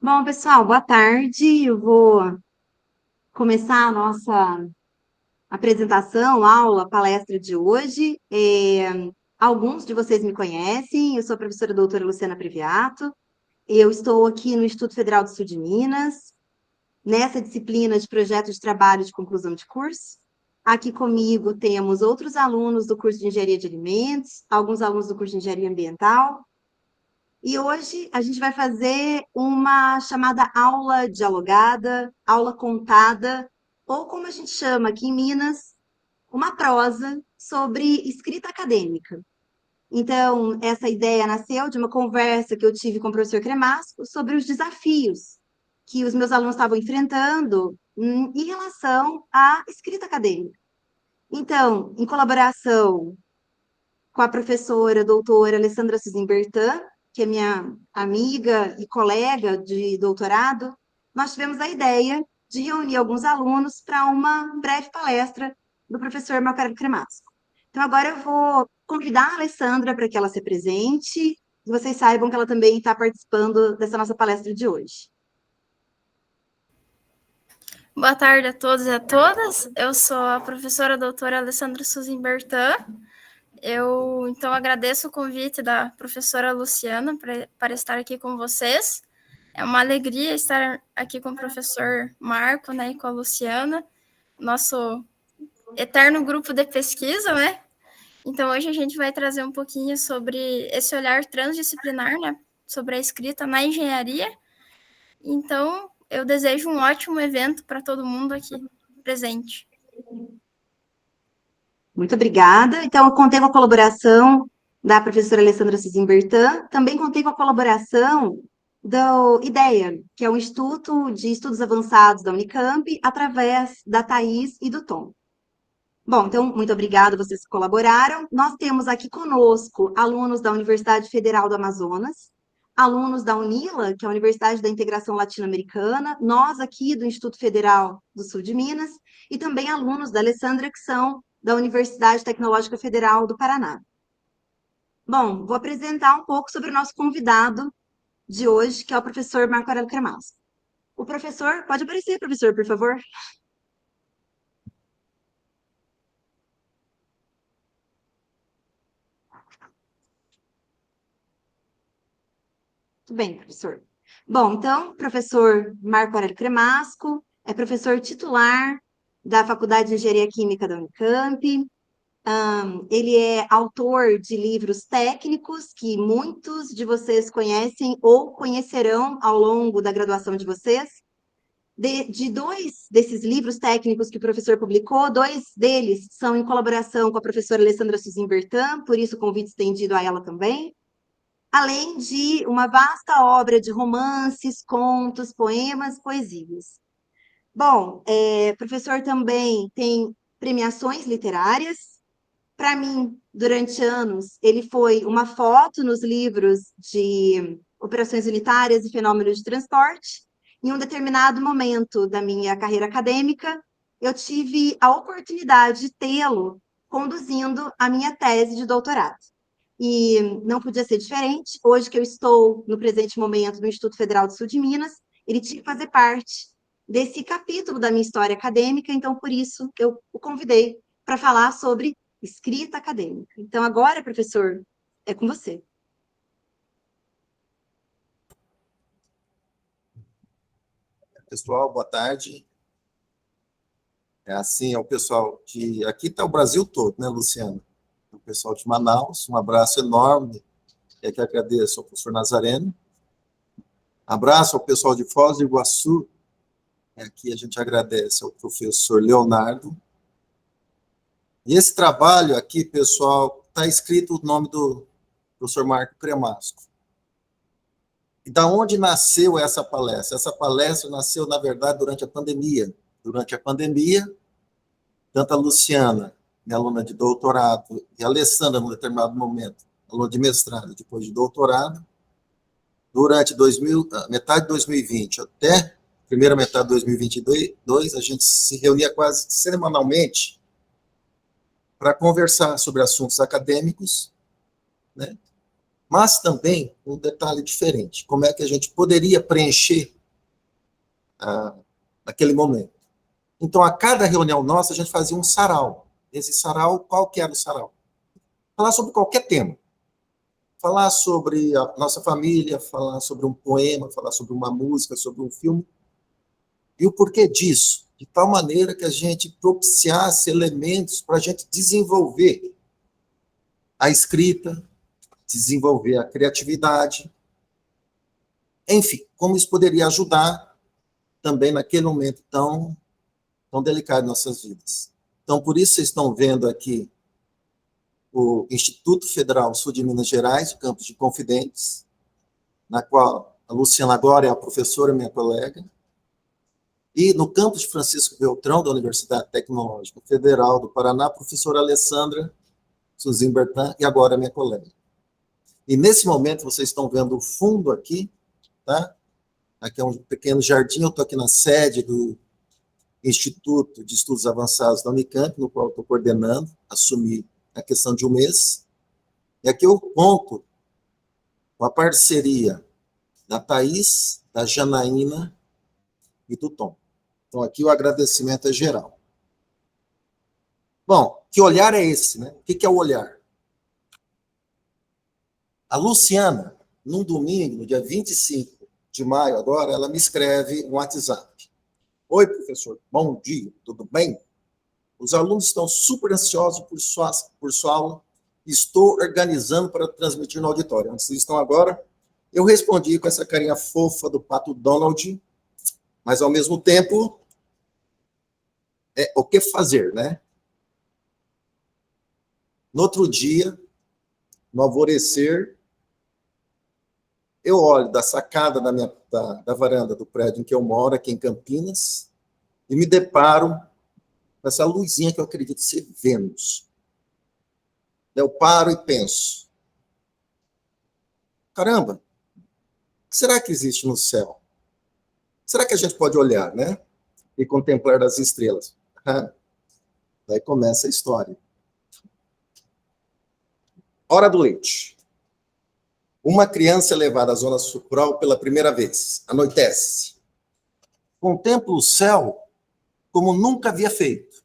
Bom, pessoal, boa tarde. Eu vou começar a nossa apresentação, aula, palestra de hoje. Alguns de vocês me conhecem, eu sou a professora doutora Luciana Previato. Eu estou aqui no Instituto Federal do Sul de Minas, nessa disciplina de projeto de trabalho de conclusão de curso. Aqui comigo temos outros alunos do curso de Engenharia de Alimentos, alguns alunos do curso de Engenharia Ambiental. E hoje a gente vai fazer uma chamada aula dialogada, aula contada, ou como a gente chama aqui em Minas, uma prosa sobre escrita acadêmica. Então, essa ideia nasceu de uma conversa que eu tive com o professor Cremasco sobre os desafios que os meus alunos estavam enfrentando em relação à escrita acadêmica. Então, em colaboração com a professora doutora Alessandra Suzin-Bertan, que é minha amiga e colega de doutorado, nós tivemos a ideia de reunir alguns alunos para uma breve palestra do professor Marco Cremasco. Então, agora eu vou convidar a Alessandra para que ela se apresente e vocês saibam que ela também está participando dessa nossa palestra de hoje. Boa tarde a todos e a todas. Eu sou a professora doutora Alessandra Suzin Bertan. Eu, então, agradeço o convite da professora Luciana para estar aqui com vocês. É uma alegria estar aqui com o professor Marco, né, e com a Luciana, nosso eterno grupo de pesquisa, né? Então, hoje a gente vai trazer um pouquinho sobre esse olhar transdisciplinar, né, sobre a escrita na engenharia. Então, eu desejo um ótimo evento para todo mundo aqui presente. Muito obrigada. Então, eu contei com a colaboração da professora Alessandra Suzin-Bertan, também contei com a colaboração do IDEA, que é o Instituto de Estudos Avançados da Unicamp, através da Thaís e do Tom. Bom, então, muito obrigada, vocês que colaboraram. Nós temos aqui conosco alunos da Universidade Federal do Amazonas, alunos da UNILA, que é a Universidade da Integração Latino-Americana, nós aqui do Instituto Federal do Sul de Minas, e também alunos da Alessandra, que são da Universidade Tecnológica Federal do Paraná. Bom, vou apresentar um pouco sobre o nosso convidado de hoje, que é o professor Marco Aurélio Cremasco. O professor, pode aparecer, professor, por favor? Tudo bem, professor. Bom, então, professor Marco Aurélio Cremasco é professor titular da Faculdade de Engenharia Química da Unicamp. Ele é autor de livros técnicos que muitos de vocês conhecem ou conhecerão ao longo da graduação de vocês. De dois desses livros técnicos que o professor publicou, dois deles são em colaboração com a professora Alessandra Suzin Bertan, por isso o convite estendido a ela também, além de uma vasta obra de romances, contos, poemas, poesias. Bom, professor também tem premiações literárias. Para mim, durante anos, ele foi uma foto nos livros de operações unitárias e fenômenos de transporte. Em um determinado momento da minha carreira acadêmica, eu tive a oportunidade de tê-lo conduzindo a minha tese de doutorado. E não podia ser diferente. Hoje que eu estou, no presente momento, no Instituto Federal do Sul de Minas, ele tinha que fazer parte desse capítulo da minha história acadêmica, então, por isso, eu o convidei para falar sobre escrita acadêmica. Então, agora, professor, é com você. Pessoal, boa tarde. É o pessoal de... Aqui está o Brasil todo, né, Luciano? O pessoal de Manaus, um abraço enorme. É que agradeço ao professor Nazareno. Abraço ao pessoal de Foz do Iguaçu. Aqui a gente agradece ao professor Leonardo. E esse trabalho aqui, pessoal, está escrito o nome do professor Marco Cremasco. E da onde nasceu essa palestra? Essa palestra nasceu, na verdade, durante a pandemia. Durante a pandemia, tanto a Luciana, minha aluna de doutorado, e a Alessandra, num determinado momento, aluna de mestrado, depois de doutorado, durante metade de 2020 até a primeira metade de 2022, a gente se reunia quase semanalmente para conversar sobre assuntos acadêmicos, né? mas também um detalhe diferente. Como é que a gente poderia preencher naquele momento? Então, a cada reunião nossa, a gente fazia um sarau. Esse sarau, qual que era o sarau? Falar sobre qualquer tema. Falar sobre a nossa família, falar sobre um poema, falar sobre uma música, sobre um filme. E o porquê disso? De tal maneira que a gente propiciasse elementos para a gente desenvolver a escrita, desenvolver a criatividade. Enfim, como isso poderia ajudar também naquele momento tão delicado em nossas vidas. Então, por isso vocês estão vendo aqui o Instituto Federal Sul de Minas Gerais, de Campos de Confidentes, na qual a Luciana agora é a professora, minha colega, e no campus de Francisco Beltrão, da Universidade Tecnológica Federal do Paraná, a professora Alessandra Suzin Bertin, e agora minha colega. E nesse momento, vocês estão vendo o fundo aqui, tá? Aqui é um pequeno jardim, eu estou aqui na sede do Instituto de Estudos Avançados da Unicamp, no qual eu estou coordenando, assumi a questão de um mês. E aqui eu conto com a parceria da Thaís, da Janaína e do Tom. Então, aqui o agradecimento é geral. Bom, que olhar é esse, né? O que é o olhar? A Luciana, num domingo, no dia 25 de maio, agora, ela me escreve um WhatsApp. Oi, professor, bom dia, tudo bem? Os alunos estão super ansiosos por sua aula. Estou organizando para transmitir no auditório. Onde vocês estão agora? Eu respondi com essa carinha fofa do Pato Donald, mas, ao mesmo tempo, o que fazer, né? No outro dia, no alvorecer, eu olho da sacada da varanda do prédio em que eu moro, aqui em Campinas, e me deparo com essa luzinha que eu acredito ser Vênus. Eu paro e penso, caramba, o que será que existe no céu? Será que a gente pode olhar, né? E contemplar as estrelas? Daí começa a história. Hora do leite. Uma criança é levada à zona rural pela primeira vez. Anoitece. Contempla o céu como nunca havia feito.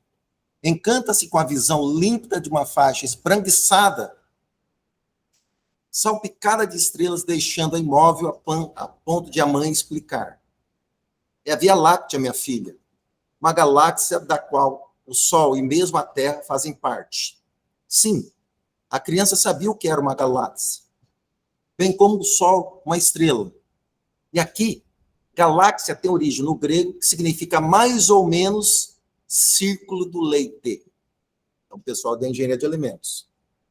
Encanta-se com a visão límpida de uma faixa esbranquiçada, salpicada de estrelas, deixando-a imóvel a ponto de a mãe explicar. É a Via Láctea, minha filha, uma galáxia da qual o Sol e mesmo a Terra fazem parte. Sim, a criança sabia o que era uma galáxia, bem como o Sol, uma estrela. E aqui, galáxia tem origem no grego, que significa mais ou menos círculo do leite. Então, o pessoal da engenharia de alimentos.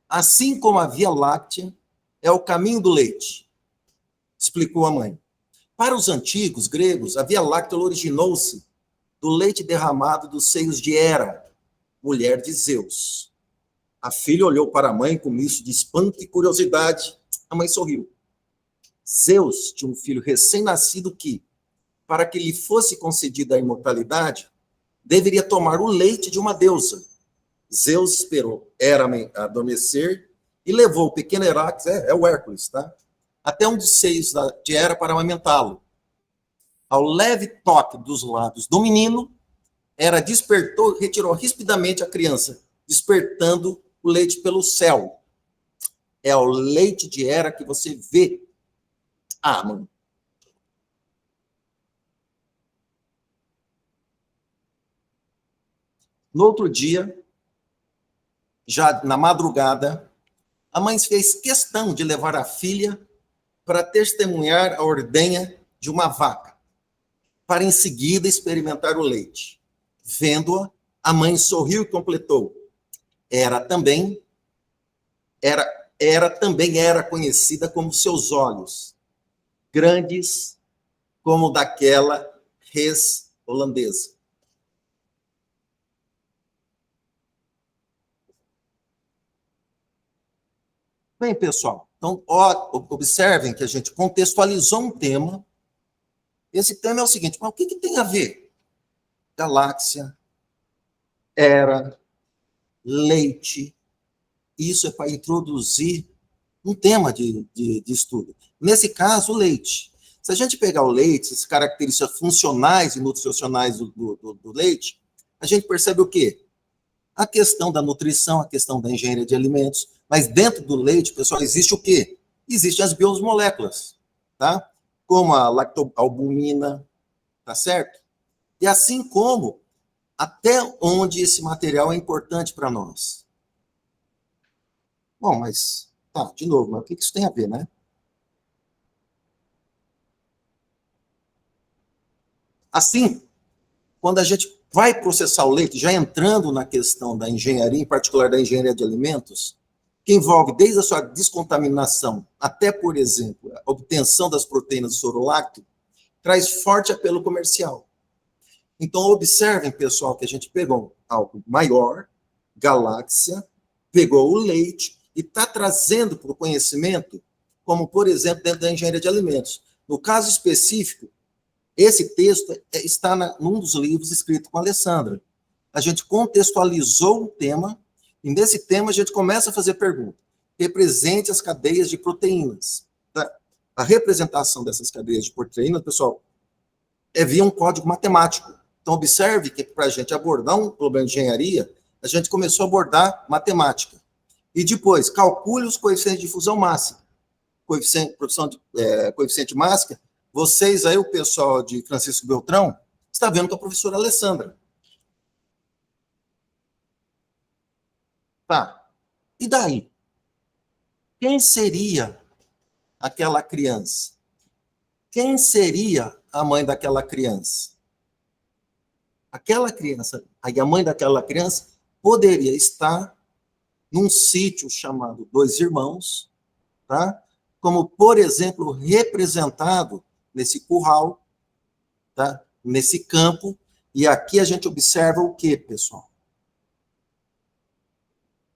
Assim como a Via Láctea é o caminho do leite, explicou a mãe. Para os antigos gregos, a Via Láctea originou-se do leite derramado dos seios de Hera, mulher de Zeus. A filha olhou para a mãe com misto de espanto e curiosidade. A mãe sorriu. Zeus tinha um filho recém-nascido que, para que lhe fosse concedida a imortalidade, deveria tomar o leite de uma deusa. Zeus esperou Hera adormecer e levou o pequeno Heracles, o Hércules, tá? Até um dos seios de Hera para amamentá-lo. Ao leve toque dos lábios do menino, Hera despertou e retirou rispidamente a criança, despertando o leite pelo céu. É o leite de Hera que você vê. Ah, mãe. No outro dia, já na madrugada, a mãe fez questão de levar a filha para testemunhar a ordenha de uma vaca, para em seguida experimentar o leite. Vendo-a, a mãe sorriu e completou. Era também era conhecida como seus olhos, grandes como daquela res holandesa. Bem, pessoal, então observem que a gente contextualizou um tema. Esse tema é o seguinte, mas o que tem a ver? Galáxia, Hera, leite. Isso é para introduzir um tema de estudo. Nesse caso, o leite. Se a gente pegar o leite, as características funcionais e nutricionais do leite, a gente percebe o quê? A questão da nutrição, a questão da engenharia de alimentos, mas dentro do leite, pessoal, existe o quê? Existem as biomoléculas, tá? Como a lactoalbumina, tá certo? E assim como até onde esse material é importante para nós. Bom, mas, tá, de novo, mas o que isso tem a ver, né? Assim, quando a gente vai processar o leite, já entrando na questão da engenharia, em particular da engenharia de alimentos, que envolve desde a sua descontaminação até, por exemplo, a obtenção das proteínas do soro lácteo, traz forte apelo comercial. Então, observem, pessoal, que a gente pegou algo maior, galáxia, pegou o leite e está trazendo para o conhecimento, como, por exemplo, dentro da engenharia de alimentos. No caso específico, esse texto está num dos livros escrito com a Alessandra. A gente contextualizou um tema, e nesse tema a gente começa a fazer pergunta. Represente as cadeias de proteínas. Tá? A representação dessas cadeias de proteínas, pessoal, é via um código matemático. Então, observe que para a gente abordar um problema de engenharia, a gente começou a abordar matemática. E depois, calcule os coeficientes de difusão máxima. Coeficiente máxima, vocês aí, o pessoal de Francisco Beltrão, está vendo com a professora Alessandra. Tá. E daí? Quem seria aquela criança? Quem seria a mãe daquela criança? Aquela criança, aí a mãe daquela criança poderia estar num sítio chamado Dois Irmãos, tá? Como, por exemplo, representado nesse curral, tá? Nesse campo, e aqui a gente observa o quê, pessoal?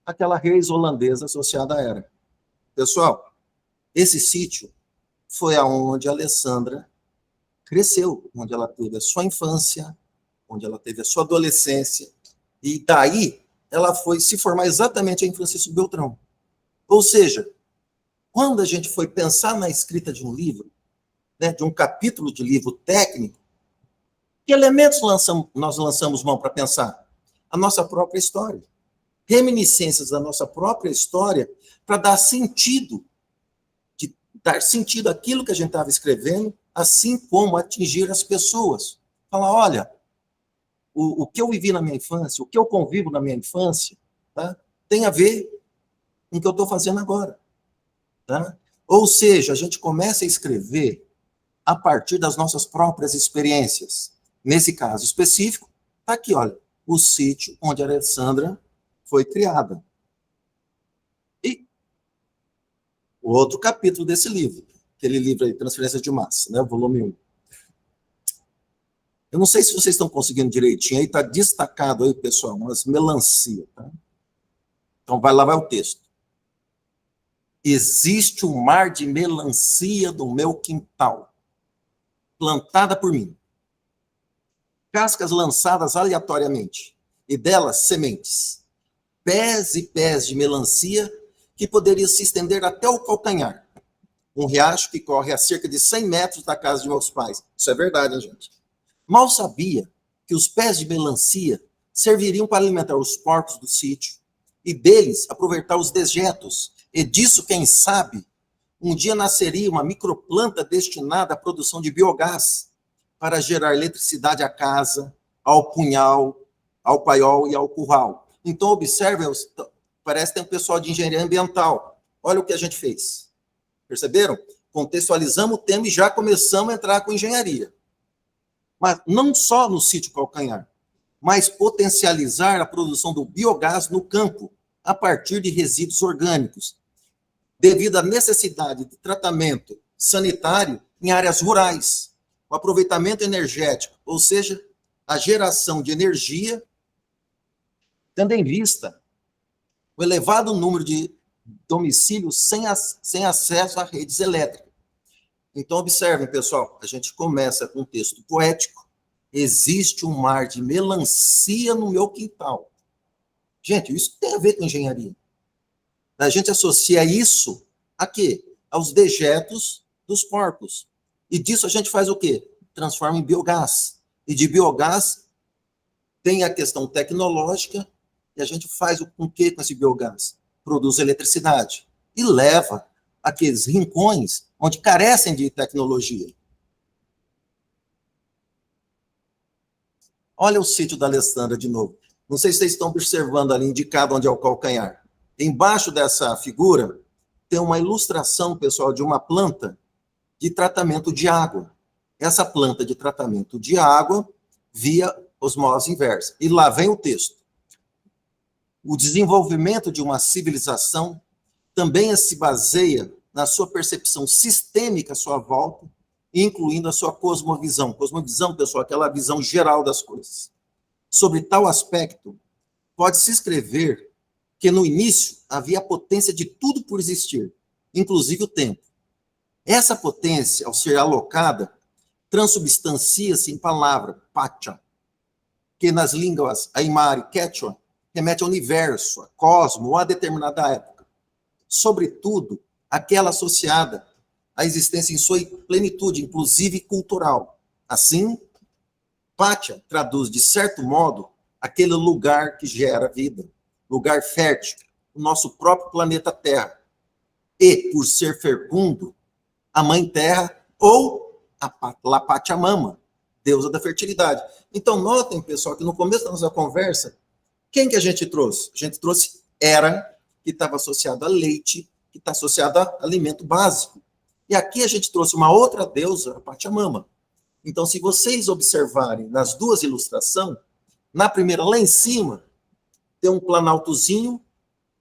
Aquela reis holandesa associada à Era. Pessoal, esse sítio foi aonde a Alessandra cresceu, onde ela teve a sua infância, onde ela teve a sua adolescência, e daí ela foi se formar exatamente em Francisco Beltrão. Ou seja, quando a gente foi pensar na escrita de um livro, né, de um capítulo de livro técnico, que elementos nós lançamos mão para pensar? A nossa própria história. Reminiscências da nossa própria história para dar sentido àquilo que a gente estava escrevendo, assim como atingir as pessoas. Falar, olha, o que eu vivi na minha infância, o que eu convivo na minha infância, tá, tem a ver com o que eu estou fazendo agora. Tá? Ou seja, a gente começa a escrever a partir das nossas próprias experiências. Nesse caso específico, está aqui, olha, o sítio onde a Alessandra foi criada. E o outro capítulo desse livro, aquele livro aí, Transferência de Massa, né, volume 1. Eu não sei se vocês estão conseguindo direitinho, aí está destacado aí, pessoal, umas melancia, tá? Então, lá vai o texto. Existe um mar de melancia no meu quintal, plantada por mim. Cascas lançadas aleatoriamente, e delas sementes. Pés e pés de melancia que poderiam se estender até o calcanhar. Um riacho que corre a cerca de 100 metros da casa de meus pais. Isso é verdade, hein, gente? Mal sabia que os pés de melancia serviriam para alimentar os porcos do sítio e deles aproveitar os dejetos. E disso, quem sabe, um dia nasceria uma microplanta destinada à produção de biogás para gerar eletricidade à casa, ao punhal, ao paiol e ao curral. Então, observem, parece que tem um pessoal de engenharia ambiental. Olha o que a gente fez. Perceberam? Contextualizamos o tema e já começamos a entrar com engenharia. Mas não só no sítio calcanhar, mas potencializar a produção do biogás no campo, a partir de resíduos orgânicos, devido à necessidade de tratamento sanitário em áreas rurais, o aproveitamento energético, ou seja, a geração de energia, tendo em vista o elevado número de domicílios sem acesso a redes elétricas. Então, observem, pessoal, a gente começa com um texto poético. Existe um mar de melancia no meu quintal. Gente, isso tem a ver com engenharia. A gente associa isso A quê? Aos dejetos dos porcos. E disso a gente faz o quê? Transforma em biogás. E de biogás tem a questão tecnológica, e a gente faz o quê com esse biogás? Produz eletricidade. E leva aqueles rincões onde carecem de tecnologia. Olha o sítio da Alessandra de novo. Não sei se vocês estão observando ali, indicado onde é o calcanhar. Embaixo dessa figura, tem uma ilustração, pessoal, de uma planta de tratamento de água. Essa planta de tratamento de água via osmose inversa. E lá vem o texto. O desenvolvimento de uma civilização também se baseia na sua percepção sistêmica à sua volta, incluindo a sua cosmovisão. Cosmovisão, pessoal, aquela visão geral das coisas. Sobre tal aspecto, pode-se escrever que no início havia a potência de tudo por existir, inclusive o tempo. Essa potência, ao ser alocada, transubstancia-se em palavra, pacha, que nas línguas Aymara e Quechua remete ao universo, a cosmo ou a determinada época. Sobretudo, aquela associada à existência em sua plenitude, inclusive cultural. Assim, Pacha traduz, de certo modo, aquele lugar que gera vida, lugar fértil, o nosso próprio planeta Terra. E, por ser fecundo, a Mãe Terra ou a Pachamama, deusa da fertilidade. Então, notem, pessoal, que no começo da nossa conversa, quem que a gente trouxe? A gente trouxe Hera, que estava associada a leite, que está associada a alimento básico. E aqui a gente trouxe uma outra deusa, a Pachamama. Então, se vocês observarem nas duas ilustrações, na primeira, lá em cima, tem um planaltozinho,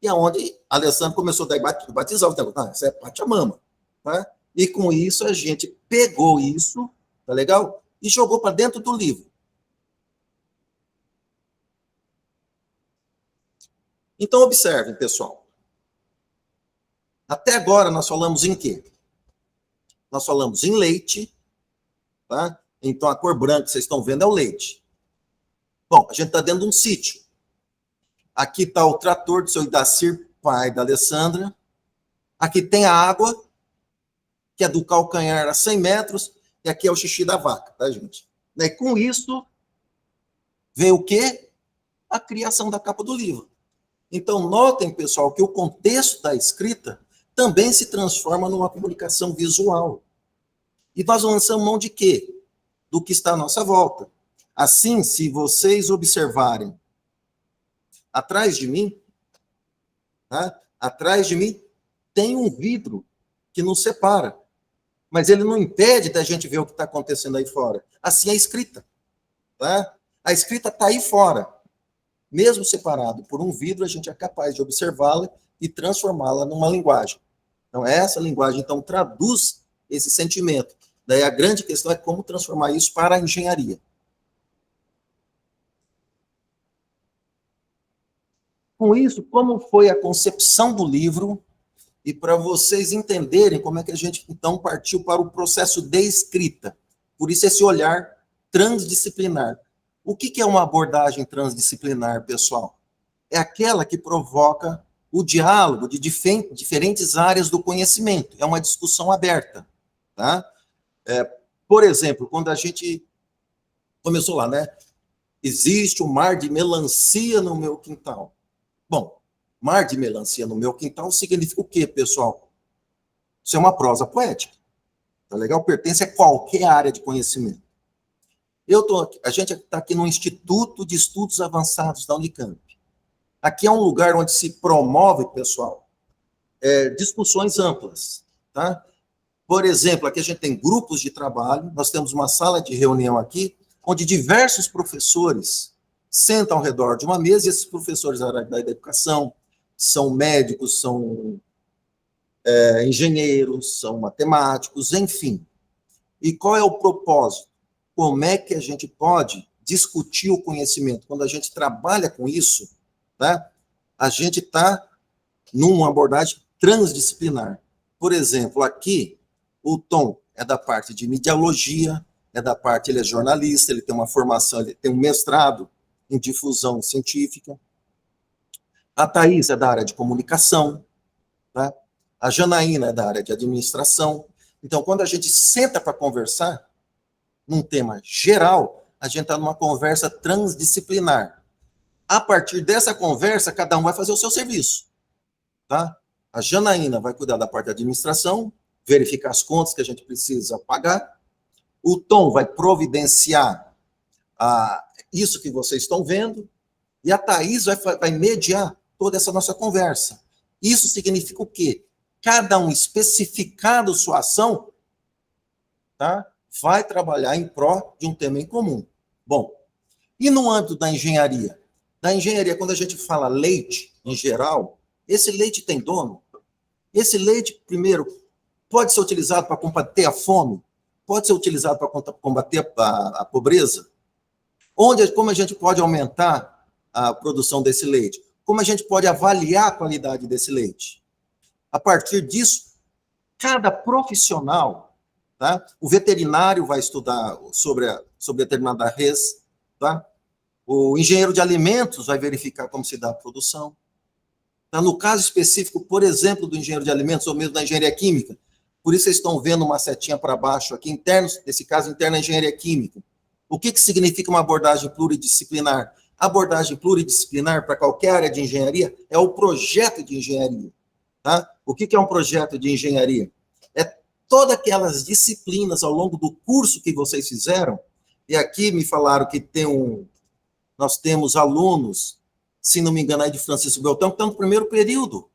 e aonde a Alessandra começou a batizar o negócio. Isso é Pachamama. Tá? E com isso, a gente pegou isso, tá legal? E jogou para dentro do livro. Então, observem, pessoal. Até agora, nós falamos em quê? Nós falamos em leite, tá? Então, a cor branca que vocês estão vendo é o leite. Bom, a gente está dentro de um sítio. Aqui está o trator do seu Idacir, pai da Alessandra. Aqui tem a água, que é do calcanhar a 100 metros, e aqui é o xixi da vaca, tá, gente? E com isso, vem o quê? A criação da capa do livro. Então, notem, pessoal, que o contexto da escrita também se transforma numa comunicação visual. E nós lançamos mão de quê? Do que está à nossa volta. Assim, se vocês observarem atrás de mim, tá? Atrás de mim tem um vidro que nos separa. Mas ele não impede da gente ver o que está acontecendo aí fora. Assim é a escrita. Tá? A escrita está aí fora. Mesmo separado por um vidro, a gente é capaz de observá-la e transformá-la numa linguagem. Então, essa linguagem, então, traduz esse sentimento. Daí a grande questão é como transformar isso para a engenharia. Com isso, como foi a concepção do livro, e para vocês entenderem como é que a gente, então, partiu para o processo de escrita. Por isso, esse olhar transdisciplinar. O que é uma abordagem transdisciplinar, pessoal? É aquela que provoca o diálogo de diferentes áreas do conhecimento. É uma discussão aberta. Tá? Por exemplo, quando a gente começou lá, né? Existe um mar de melancia no meu quintal. Bom, mar de melancia no meu quintal significa o quê, pessoal? Isso é uma prosa poética. Tá legal? Pertence a qualquer área de conhecimento. A gente está aqui no Instituto de Estudos Avançados da Unicamp. Aqui é um lugar onde se promove, pessoal, discussões amplas. Tá? Por exemplo, aqui a gente tem grupos de trabalho, nós temos uma sala de reunião aqui, onde diversos professores sentam ao redor de uma mesa, e esses professores da área da educação são médicos, são engenheiros, são matemáticos, enfim. E qual é o propósito? Como é que a gente pode discutir o conhecimento? Quando a gente trabalha com isso, tá? A gente está numa abordagem transdisciplinar. Por exemplo, aqui, o Tom é da parte de mediologia, ele é jornalista, ele tem uma formação, ele tem um mestrado em difusão científica. A Thaís é da área de comunicação, tá? A Janaína é da área de administração. Então, quando a gente senta para conversar, num tema geral, a gente está numa conversa transdisciplinar. A partir dessa conversa, cada um vai fazer o seu serviço. Tá? A Janaína vai cuidar da parte da administração, verificar as contas que a gente precisa pagar. O Tom vai providenciar isso que vocês estão vendo. E a Thaís vai mediar toda essa nossa conversa. Isso significa o quê? Cada um especificando sua ação, tá? Vai trabalhar em prol de um tema em comum. Bom, e no âmbito da engenharia? Da engenharia, quando a gente fala leite, em geral, esse leite tem dono? Esse leite, primeiro, pode ser utilizado para combater a fome? Pode ser utilizado para combater a pobreza? Como a gente pode aumentar a produção desse leite? Como a gente pode avaliar a qualidade desse leite? A partir disso, cada profissional, tá? O veterinário vai estudar sobre determinada res, tá? O engenheiro de alimentos vai verificar como se dá a produção. Tá? No caso específico, por exemplo, do engenheiro de alimentos, ou mesmo da engenharia química, por isso vocês estão vendo uma setinha para baixo aqui, nesse caso, interna engenharia química. O que significa uma abordagem pluridisciplinar? A abordagem pluridisciplinar para qualquer área de engenharia é o projeto de engenharia. Tá? O que é um projeto de engenharia? É todas aquelas disciplinas ao longo do curso que vocês fizeram, e aqui me falaram que nós temos alunos, se não me engano, aí de Francisco Beltrão, que estão no primeiro período.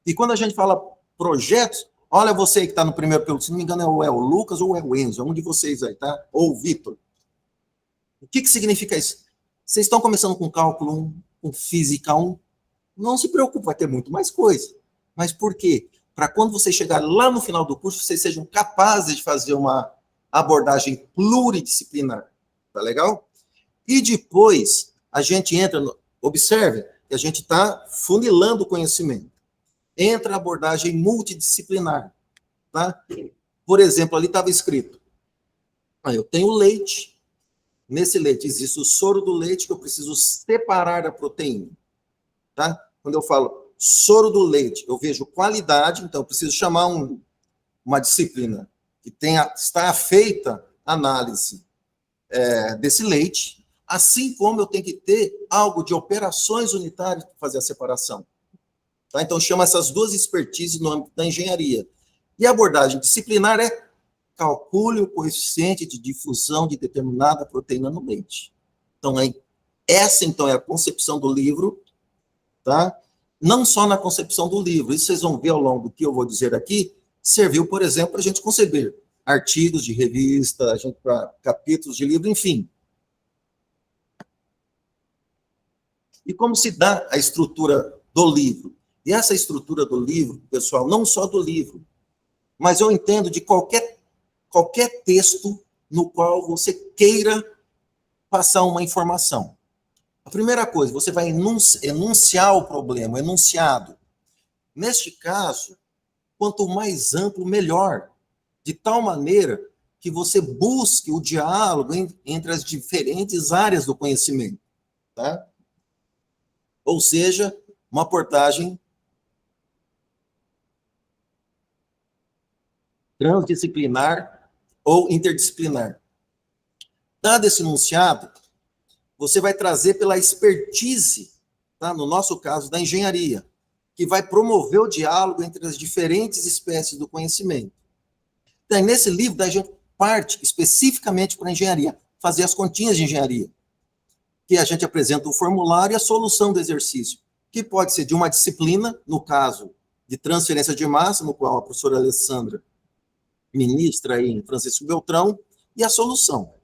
E quando a gente fala projetos, olha você que está no primeiro período, se não me engano é o Lucas ou é o Enzo, é um de vocês aí, tá? Ou o Vitor. O que significa isso? Vocês estão começando com cálculo 1, com física 1, não se preocupe, vai ter muito mais coisa. Mas por quê? Para quando você chegar lá no final do curso, vocês sejam capazes de fazer uma abordagem pluridisciplinar. Tá legal? E depois, a gente entra, observe, que a gente está funilando o conhecimento. Entra a abordagem multidisciplinar. Tá? Por exemplo, ali estava escrito, eu tenho leite, nesse leite existe o soro do leite que eu preciso separar da proteína. Tá? Quando eu falo soro do leite, eu vejo qualidade, então eu preciso chamar uma disciplina que está feita análise desse leite, assim como eu tenho que ter algo de operações unitárias para fazer a separação. Tá? Então, chama essas duas expertises no âmbito da engenharia. E a abordagem disciplinar é calcule o coeficiente de difusão de determinada proteína no leite. Então, essa é a concepção do livro, tá? Não só na concepção do livro, isso vocês vão ver ao longo do que eu vou dizer aqui, serviu, por exemplo, para a gente conceber artigos de revista, para capítulos de livro, enfim. E como se dá a estrutura do livro? E essa estrutura do livro, pessoal, não só do livro, mas eu entendo de qualquer texto no qual você queira passar uma informação. A primeira coisa, você vai enunciar o problema, o enunciado. Neste caso, quanto mais amplo, melhor. De tal maneira que você busque o diálogo entre as diferentes áreas do conhecimento. Tá? Ou seja, uma abordagem transdisciplinar ou interdisciplinar. Dado esse enunciado, você vai trazer pela expertise, tá? No nosso caso, da engenharia, que vai promover o diálogo entre as diferentes espécies do conhecimento. Então, nesse livro, daí a gente parte especificamente para a engenharia, fazer as continhas de engenharia, que a gente apresenta o formulário e a solução do exercício, que pode ser de uma disciplina, no caso de transferência de massa, no qual a professora Alessandra ministra aí em Francisco Beltrão, e a solução.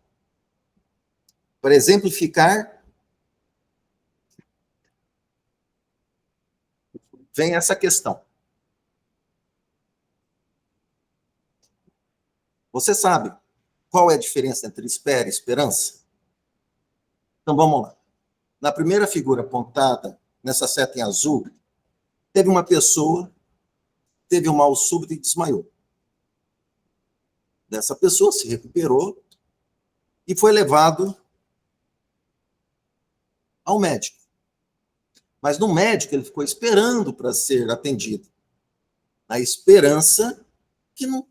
Para exemplificar, vem essa questão. Você sabe qual é a diferença entre espera e esperança? Então, vamos lá. Na primeira figura apontada, nessa seta em azul, teve uma pessoa, teve um mal súbito e desmaiou. Dessa pessoa se recuperou e foi levado ao médico. Mas no médico ele ficou esperando para ser atendido. na esperança que não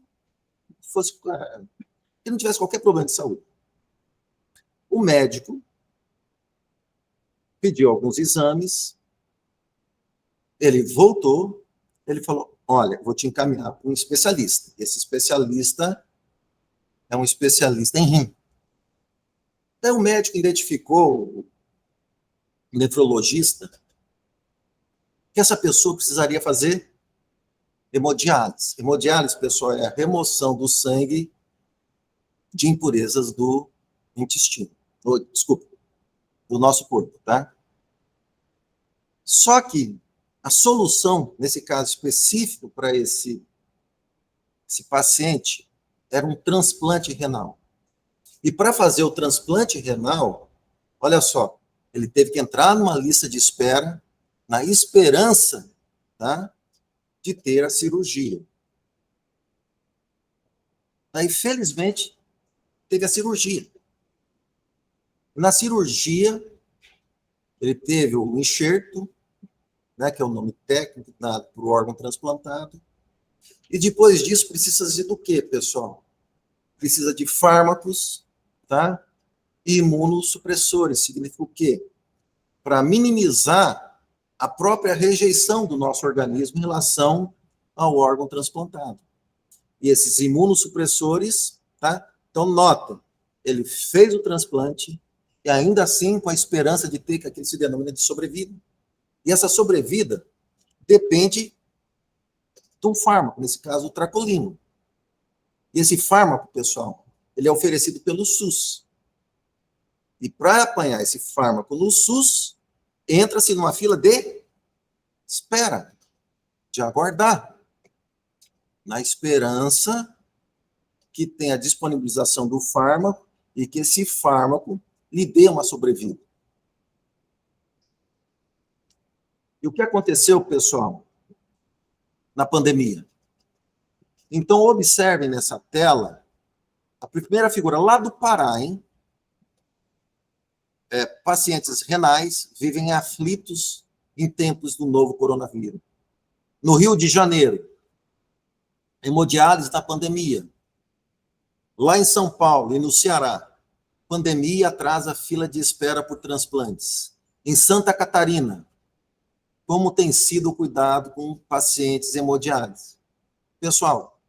fosse, que não tivesse qualquer problema de saúde. O médico pediu alguns exames, ele voltou, ele falou, olha, vou te encaminhar para um especialista. Esse especialista é um especialista em rim. Daí o médico identificou, o nefrologista, que essa pessoa precisaria fazer hemodiálise. Hemodiálise, pessoal, é a remoção do sangue de impurezas do intestino. Desculpa, do nosso corpo, tá? Só que a solução, nesse caso específico para esse paciente, era um transplante renal. E para fazer o transplante renal, olha só, ele teve que entrar numa lista de espera, na esperança, tá, de ter a cirurgia. Aí, felizmente, teve a cirurgia. Na cirurgia, ele teve o enxerto, né, que é o nome técnico dado para o órgão transplantado. E depois disso, precisa do quê, pessoal? Precisa de fármacos, tá? E imunossupressores. Significa o quê? Para minimizar a própria rejeição do nosso organismo em relação ao órgão transplantado. E esses imunossupressores, tá? Então, nota, ele fez o transplante e ainda assim com a esperança de ter aquilo que se denomina de sobrevida. E essa sobrevida depende de um fármaco, nesse caso o tracolino. E esse fármaco, pessoal, ele é oferecido pelo SUS. E para apanhar esse fármaco no SUS, entra-se numa fila de espera, de aguardar, na esperança que tenha a disponibilização do fármaco e que esse fármaco lhe dê uma sobrevida. E o que aconteceu, pessoal, na pandemia? Então, observem nessa tela a primeira figura lá do Pará, hein? Pacientes renais vivem aflitos em tempos do novo coronavírus. No Rio de Janeiro, hemodiálise na pandemia. Lá em São Paulo e no Ceará, pandemia atrasa a fila de espera por transplantes. Em Santa Catarina, como tem sido o cuidado com pacientes hemodiálise? Pessoal,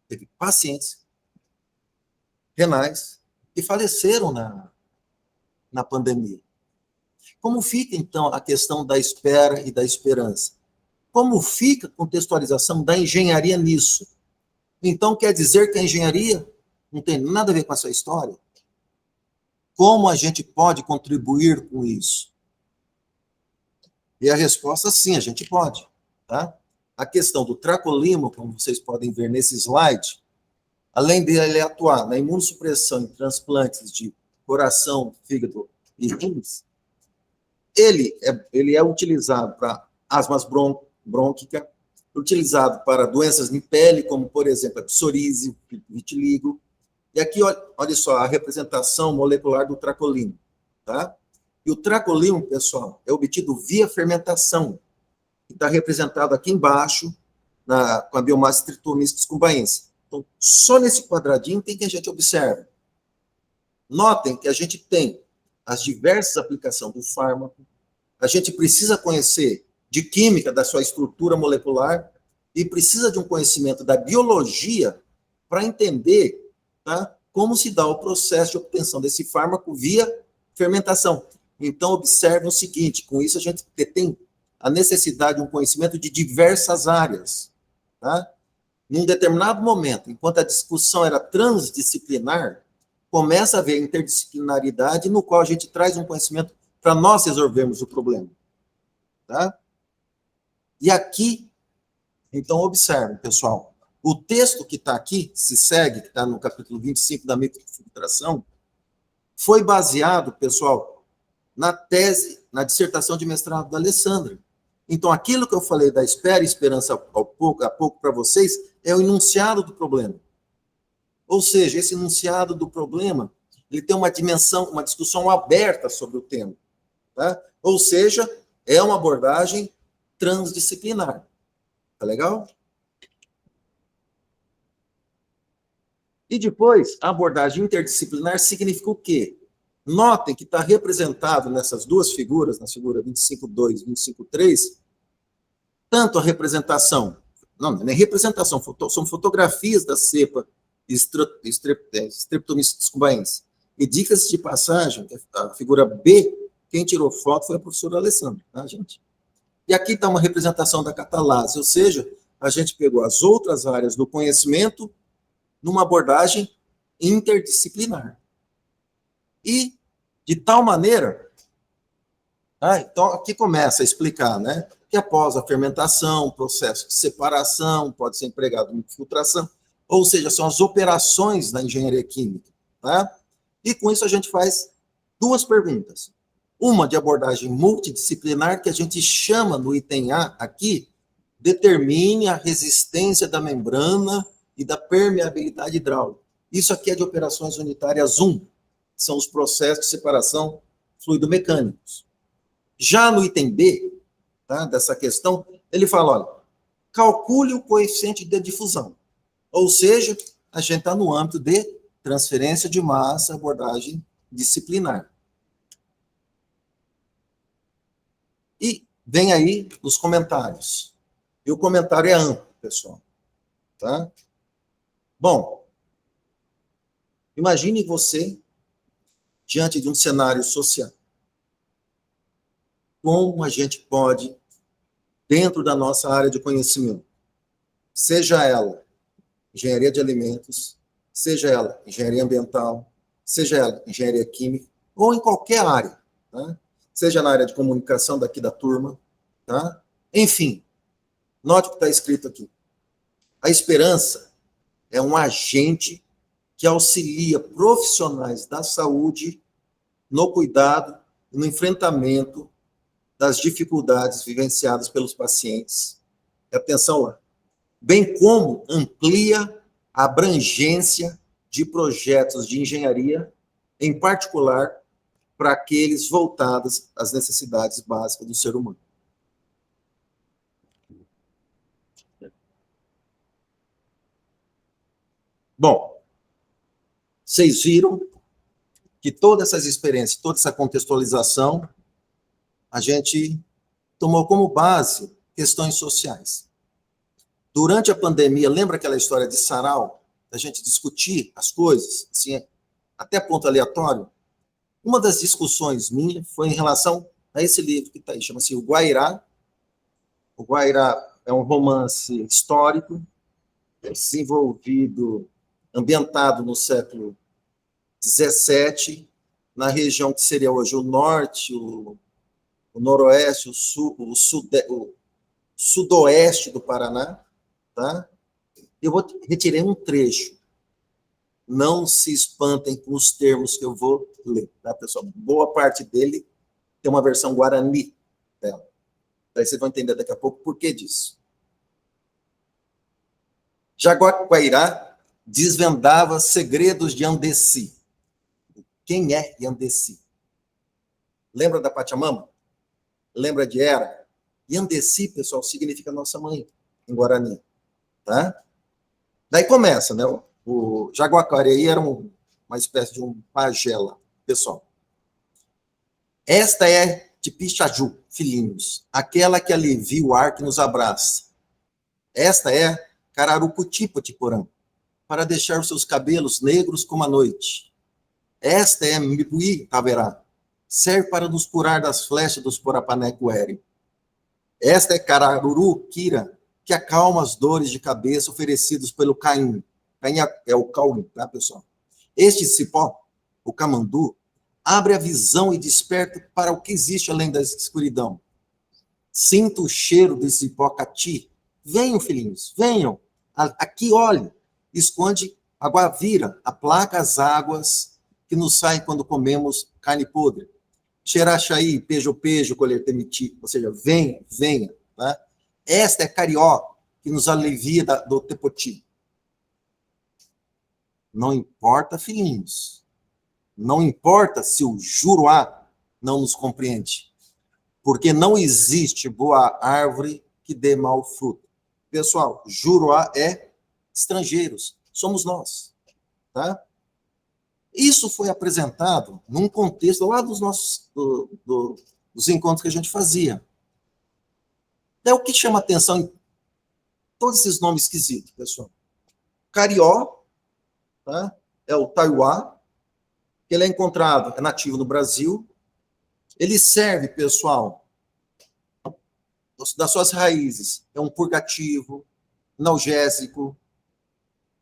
teve pacientes renais que faleceram na pandemia. Como fica, então, a questão da espera e da esperança? Como fica a contextualização da engenharia nisso? Então, quer dizer que a engenharia não tem nada a ver com essa história? Como a gente pode contribuir com isso? E a resposta, sim, a gente pode. Tá? A questão do tracolimo, como vocês podem ver nesse slide, além dele atuar na imunossupressão em transplantes de coração, fígado e rins, ele é utilizado para asmas brônquica, utilizado para doenças em pele, como, por exemplo, a psoríase, vitiligo. E aqui, olha só, a representação molecular do tracolino. Tá? E o tracolino, pessoal, é obtido via fermentação, que está representado aqui embaixo, com a biomassa Tritomyces cumbaense. Então, só nesse quadradinho tem que a gente observa. Notem que a gente tem as diversas aplicações do fármaco, a gente precisa conhecer de química da sua estrutura molecular e precisa de um conhecimento da biologia para entender, tá, como se dá o processo de obtenção desse fármaco via fermentação. Então, observem o seguinte, com isso a gente tem a necessidade de um conhecimento de diversas áreas. Tá? Num determinado momento, enquanto a discussão era transdisciplinar, começa a haver interdisciplinaridade no qual a gente traz um conhecimento para nós resolvermos o problema. Tá? E aqui, então, observem, pessoal, o texto que está aqui, se segue, que está no capítulo 25 da microfiltração, foi baseado, pessoal, na tese, na dissertação de mestrado da Alessandra. Então, aquilo que eu falei da espera e esperança há pouco para vocês, é o enunciado do problema. Ou seja, esse enunciado do problema, ele tem uma dimensão, uma discussão aberta sobre o tema. Tá? Ou seja, é uma abordagem transdisciplinar. Tá legal? E depois, a abordagem interdisciplinar significa o quê? Notem que está representado nessas duas figuras, na figura 25.2 e 25.3, tanto a representação, não é representação, são fotografias da cepa Streptomyces cubaense. E dicas de passagem, a figura B, quem tirou foto foi a professora Alessandra, tá, gente? E aqui está uma representação da catalase, ou seja, a gente pegou as outras áreas do conhecimento numa abordagem interdisciplinar. E, de tal maneira, então aqui começa a explicar, né, que após a fermentação, processo de separação, pode ser empregado em filtração, ou seja, são as operações da engenharia química, tá? E com isso a gente faz duas perguntas. Uma de abordagem multidisciplinar, que a gente chama no item A aqui, determine a resistência da membrana e da permeabilidade hidráulica. Isso aqui é de operações unitárias 1, que são os processos de separação fluido-mecânicos. Já no item B, tá, dessa questão, ele fala, olha, calcule o coeficiente de difusão. Ou seja, a gente está no âmbito de transferência de massa, abordagem disciplinar. E vem aí os comentários. E o comentário é amplo, pessoal. Tá? Bom, imagine você diante de um cenário social. Como a gente pode, dentro da nossa área de conhecimento, seja ela engenharia de alimentos, seja ela engenharia ambiental, seja ela engenharia química, ou em qualquer área, tá? Seja na área de comunicação daqui da turma, tá? Enfim, note o que está escrito aqui. A esperança é um agente que auxilia profissionais da saúde no cuidado e no enfrentamento das dificuldades vivenciadas pelos pacientes. Atenção lá. Bem como amplia a abrangência de projetos de engenharia, em particular para aqueles voltados às necessidades básicas do ser humano. Bom, vocês viram que todas essas experiências, toda essa contextualização, a gente tomou como base questões sociais. Durante a pandemia, lembra aquela história de sarau? Da gente discutir as coisas, assim, até ponto aleatório? Uma das discussões minhas foi em relação a esse livro que está aí, chama-se O Guairá. O Guairá é um romance histórico, desenvolvido, ambientado no século XVII, na região que seria hoje o norte, o noroeste, o sudoeste do Paraná, tá? Eu retirei um trecho. Não se espantem com os termos que eu vou ler, tá, pessoal? Boa parte dele tem uma versão guarani dela. Daí vocês vão entender daqui a pouco por que disso. Jaguaquairá desvendava segredos de Andessi. Quem é Yandessi? Lembra da Pachamama? Lembra de Hera? Yandessi, pessoal, significa nossa mãe, em Guarani. Tá? Daí começa, né? O Jaguaquareí era uma espécie de um pajé, pessoal. Esta é de Pichaju, filhinhos, aquela que alivia o ar que nos abraça. Esta é Cararucuti-Potiporã, para deixar os seus cabelos negros como a noite. Esta é Mipuí-Taverá, serve para nos curar das flechas dos Porapané-Coéreo. Esta é Cararuru-Kira, que acalma as dores de cabeça oferecidos pelo Caim. Caim é o Cauim, tá, pessoal? Este cipó, o camandu, abre a visão e desperta para o que existe além da escuridão. Sinta o cheiro do cipó cati. Venham, filhinhos, venham. Aqui, olhe. Esconde a guavira, aplaca as águas que nos saem quando comemos carne podre. Xeraxaí, pejo, colher temiti. Ou seja, venha. Tá? Esta é Carió, que nos alivia do tepoti. Não importa, filhinhos. Não importa se o Juruá não nos compreende. Porque não existe boa árvore que dê mau fruto. Pessoal, Juruá é estrangeiros. Somos nós. tá? Isso foi apresentado num contexto lá dos nossos dos encontros que a gente fazia. É o que chama atenção em todos esses nomes esquisitos, pessoal. Carió, tá? É o taiuá, que ele é encontrado, é nativo no Brasil. Ele serve, pessoal, das suas raízes, é um purgativo, analgésico.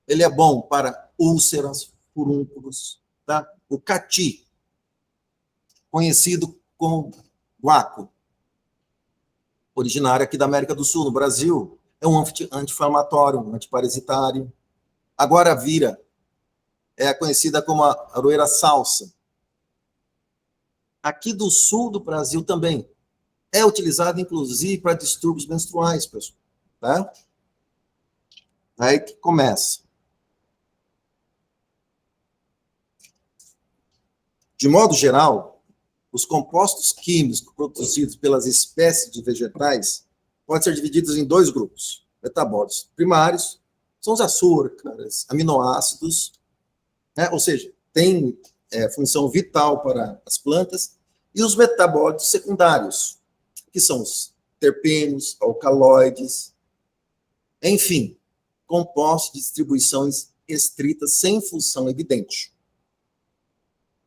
Ele é bom para úlceras, furúnculos, tá? O cati, conhecido como guaco, originário aqui da América do Sul, no Brasil, é um anti-inflamatório, um antiparasitário. A guaravira é conhecida como a aroeira salsa. Aqui do sul do Brasil também. É utilizado, inclusive, para distúrbios menstruais, pessoal. Tá? Aí que começa. De modo geral, os compostos químicos produzidos pelas espécies de vegetais podem ser divididos em dois grupos. Metabólitos primários, são os açúcares, aminoácidos, né? Ou seja, tem função vital para as plantas, e os metabólitos secundários, que são os terpenos, alcaloides, enfim, compostos de distribuições restritas sem função evidente.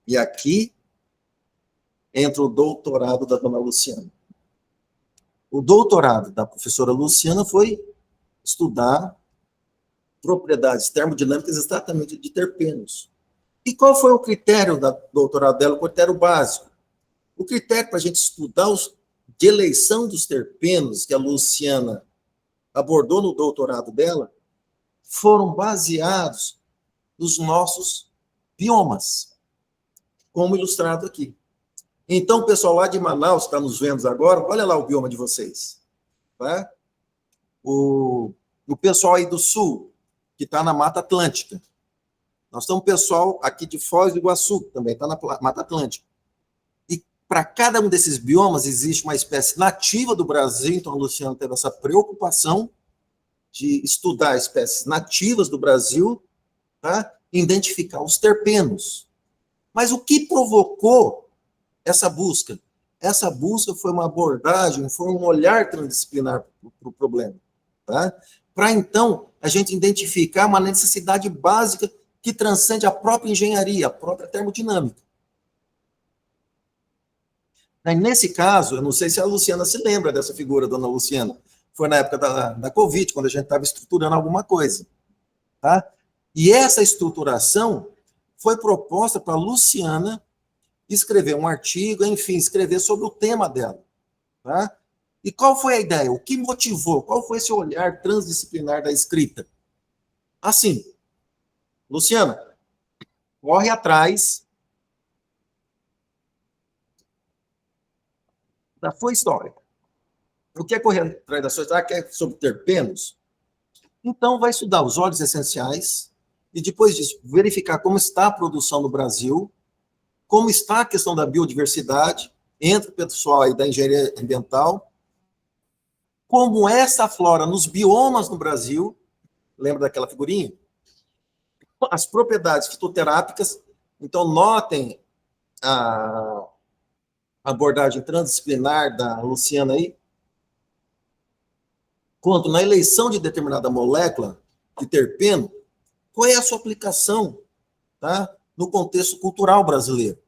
E aqui entra o doutorado da dona Luciana. O doutorado da professora Luciana foi estudar propriedades termodinâmicas exatamente de terpenos. E qual foi o critério do doutorado dela, o critério básico? O critério para a gente estudar de eleição dos terpenos que a Luciana abordou no doutorado dela foram baseados nos nossos biomas, como ilustrado aqui. Então, o pessoal lá de Manaus que está nos vendo agora, olha lá o bioma de vocês. Tá? O pessoal aí do sul, que está na Mata Atlântica. Nós temos pessoal aqui de Foz do Iguaçu, que também está na Mata Atlântica. E para cada um desses biomas existe uma espécie nativa do Brasil, então a Luciana teve essa preocupação de estudar espécies nativas do Brasil, tá? Identificar os terpenos. Mas o que provocou essa busca? Essa busca foi uma abordagem, foi um olhar transdisciplinar para o problema. Tá? Para, então, a gente identificar uma necessidade básica que transcende a própria engenharia, a própria termodinâmica. Aí, nesse caso, eu não sei se a Luciana se lembra dessa figura, dona Luciana, foi na época da Covid, quando a gente estava estruturando alguma coisa. Tá? E essa estruturação foi proposta para a Luciana escrever um artigo, enfim, escrever sobre o tema dela. Tá? E qual foi a ideia? O que motivou? Qual foi esse olhar transdisciplinar da escrita? Assim, Luciana, corre atrás da sua história. O que é correr atrás da sua história? Que é sobre terpenos? Então, vai estudar os óleos essenciais e, depois disso, verificar como está a produção no Brasil, como está a questão da biodiversidade entre o pessoal aí da engenharia ambiental, como essa flora nos biomas no Brasil, lembra daquela figurinha? As propriedades fitoterápicas, então notem a abordagem transdisciplinar da Luciana aí, quanto na eleição de determinada molécula de terpeno, qual é a sua aplicação, tá, no contexto cultural brasileiro.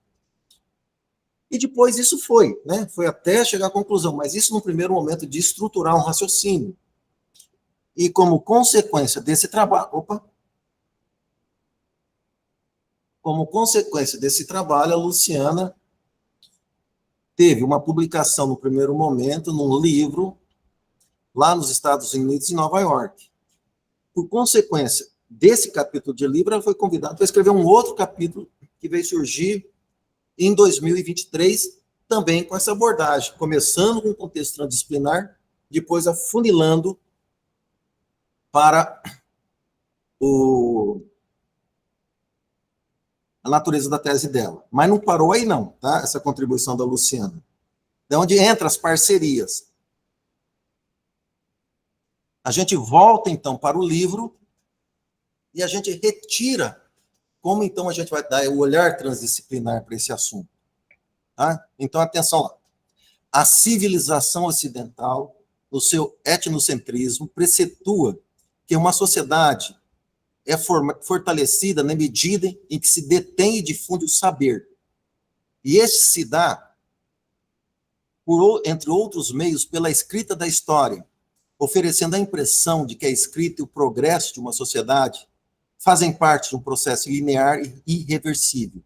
E depois isso foi, né? Foi até chegar à conclusão, mas isso no primeiro momento de estruturar um raciocínio. E como consequência desse trabalho, como consequência desse trabalho, a Luciana teve uma publicação no primeiro momento num livro lá nos Estados Unidos, em Nova York. Por consequência desse capítulo de livro, ela foi convidada para escrever um outro capítulo que veio surgir em 2023, também com essa abordagem, começando com o contexto transdisciplinar, depois afunilando para a natureza da tese dela. Mas não parou aí não, tá? Essa contribuição da Luciana. É onde entra as parcerias. A gente volta, então, para o livro e a gente retira como então a gente vai dar o olhar transdisciplinar para esse assunto? Tá? Então, atenção lá. A civilização ocidental, no seu etnocentrismo, precetua que uma sociedade é fortalecida na medida em que se detém e difunde o saber. E este se dá, entre outros meios, pela escrita da história, oferecendo a impressão de que a escrita e o progresso de uma sociedade fazem parte de um processo linear e irreversível.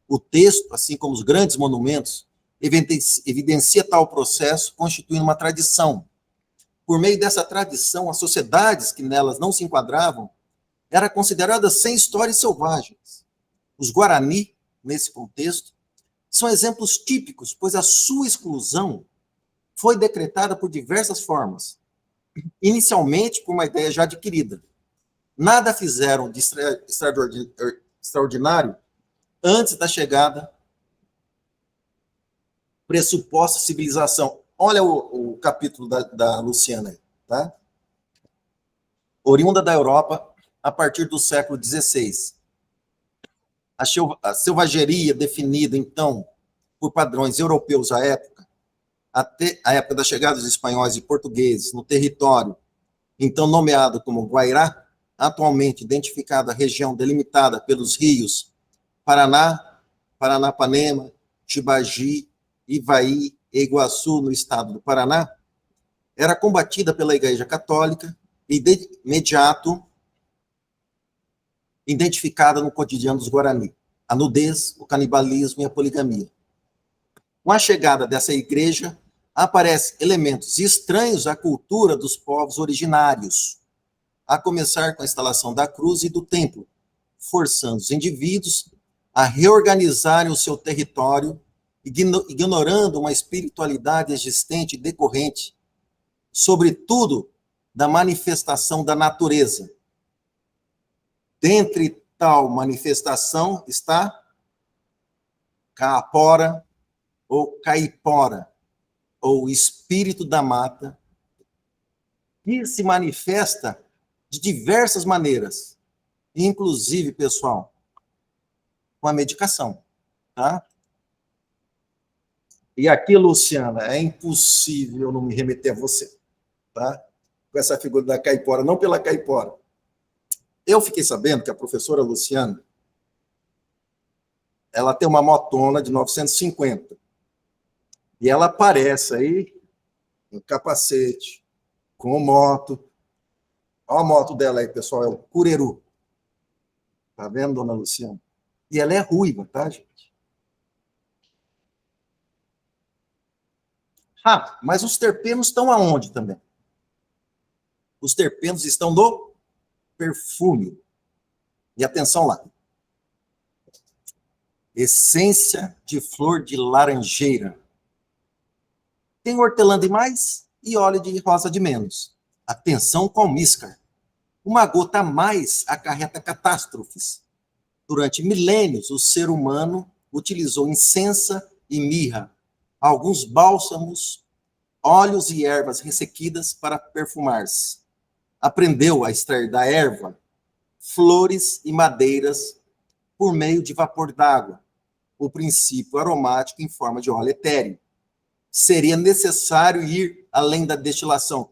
O texto, assim como os grandes monumentos, evidencia tal processo, constituindo uma tradição. Por meio dessa tradição, as sociedades que nelas não se enquadravam eram consideradas sem história e selvagens. Os Guarani, nesse contexto, são exemplos típicos, pois a sua exclusão foi decretada por diversas formas, inicialmente por uma ideia já adquirida. Nada fizeram de extraordinário antes da chegada pressuposta civilização. Olha o capítulo da Luciana aí, tá? Oriunda da Europa a partir do século XVI. A selvageria definida, então, por padrões europeus à época, até a época da chegada dos espanhóis e portugueses no território, então nomeado como Guairá, atualmente identificada a região delimitada pelos rios Paraná, Paranapanema, Tibagi, Ivaí e Iguaçu, no estado do Paraná, era combatida pela Igreja Católica e, de imediato, identificada no cotidiano dos Guarani, a nudez, o canibalismo e a poligamia. Com a chegada dessa igreja, aparecem elementos estranhos à cultura dos povos originários, a começar com a instalação da cruz e do templo, forçando os indivíduos a reorganizarem o seu território, ignorando uma espiritualidade existente e decorrente, sobretudo da manifestação da natureza. Dentre tal manifestação está Caapora ou Caipora, ou espírito da mata, que se manifesta de diversas maneiras, inclusive, pessoal, com a medicação, tá? E aqui, Luciana, é impossível não me remeter a você, tá? Com essa figura da caipora, não pela caipora. Eu fiquei sabendo que a professora Luciana, ela tem uma motona de 950, e ela aparece aí, em capacete, com moto. Olha a moto dela aí, pessoal, é o Cureru. Tá vendo, dona Luciana? E ela é ruiva, tá, gente? Ah, mas os terpenos estão aonde também? Os terpenos estão no perfume. E atenção lá. Essência de flor de laranjeira. Tem hortelã de mais e óleo de rosa de menos. Atenção com o almíscar. Uma gota a mais acarreta catástrofes. Durante milênios, o ser humano utilizou incensa e mirra, alguns bálsamos, óleos e ervas ressequidas para perfumar-se. Aprendeu a extrair da erva flores e madeiras por meio de vapor d'água, o princípio aromático em forma de óleo etéreo. Seria necessário ir além da destilação.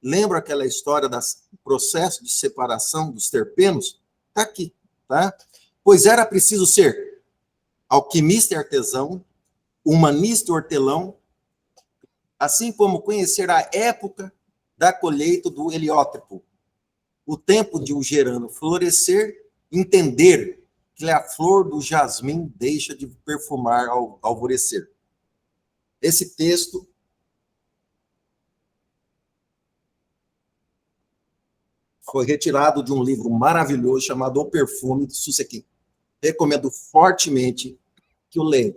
Lembra aquela história do processo de separação dos terpenos? Está aqui, tá? Pois era preciso ser alquimista e artesão, humanista e hortelão, assim como conhecer a época da colheita do heliótropo, o tempo de o gerano florescer, entender que a flor do jasmim deixa de perfumar ao alvorecer. Esse texto foi retirado de um livro maravilhoso chamado O Perfume, de Susequim. Recomendo fortemente que o leiam.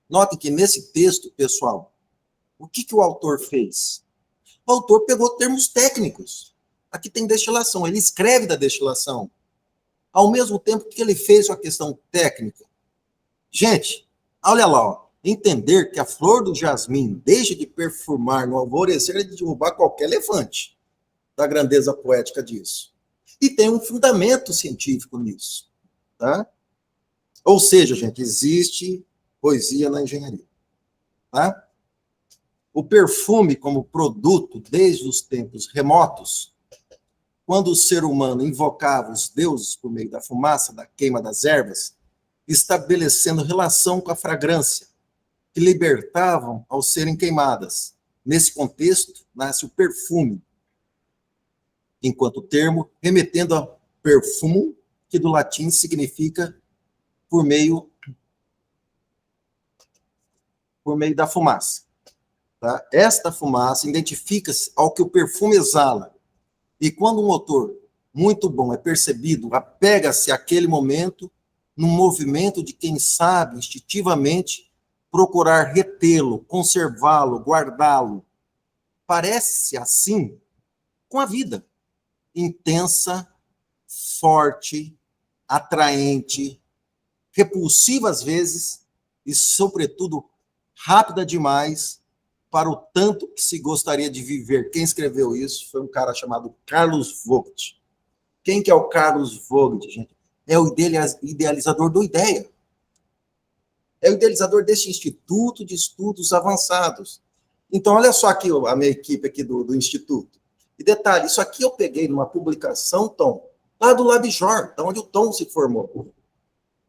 Note que nesse texto, pessoal, o que o autor fez? O autor pegou termos técnicos. Aqui tem destilação, ele escreve da destilação. Ao mesmo tempo que ele fez a questão técnica. Gente, olha lá, ó, entender que a flor do jasmim deixa de perfumar no alvorecer é de derrubar qualquer elefante, da grandeza poética disso. E tem um fundamento científico nisso. Tá? Ou seja, gente, existe poesia na engenharia. Tá? O perfume como produto, desde os tempos remotos, quando o ser humano invocava os deuses por meio da fumaça, da queima das ervas, estabelecendo relação com a fragrância, que libertavam ao serem queimadas. Nesse contexto, nasce o perfume, enquanto termo remetendo a perfumum, que do latim significa por meio da fumaça. Tá? Esta fumaça identifica-se ao que o perfume exala. E quando um odor muito bom é percebido, apega-se àquele momento num movimento de quem sabe instintivamente procurar retê-lo, conservá-lo, guardá-lo. Parece assim com a vida. Intensa, forte, atraente, repulsiva às vezes e, sobretudo, rápida demais para o tanto que se gostaria de viver. Quem escreveu isso foi um cara chamado Carlos Vogt. Quem que é o Carlos Vogt, gente? É o idealizador do IDEA. É o idealizador deste Instituto de Estudos Avançados. Então, olha só aqui a minha equipe aqui do Instituto. E detalhe, isso aqui eu peguei numa publicação, Tom, lá do LabJOR, da onde o Tom se formou.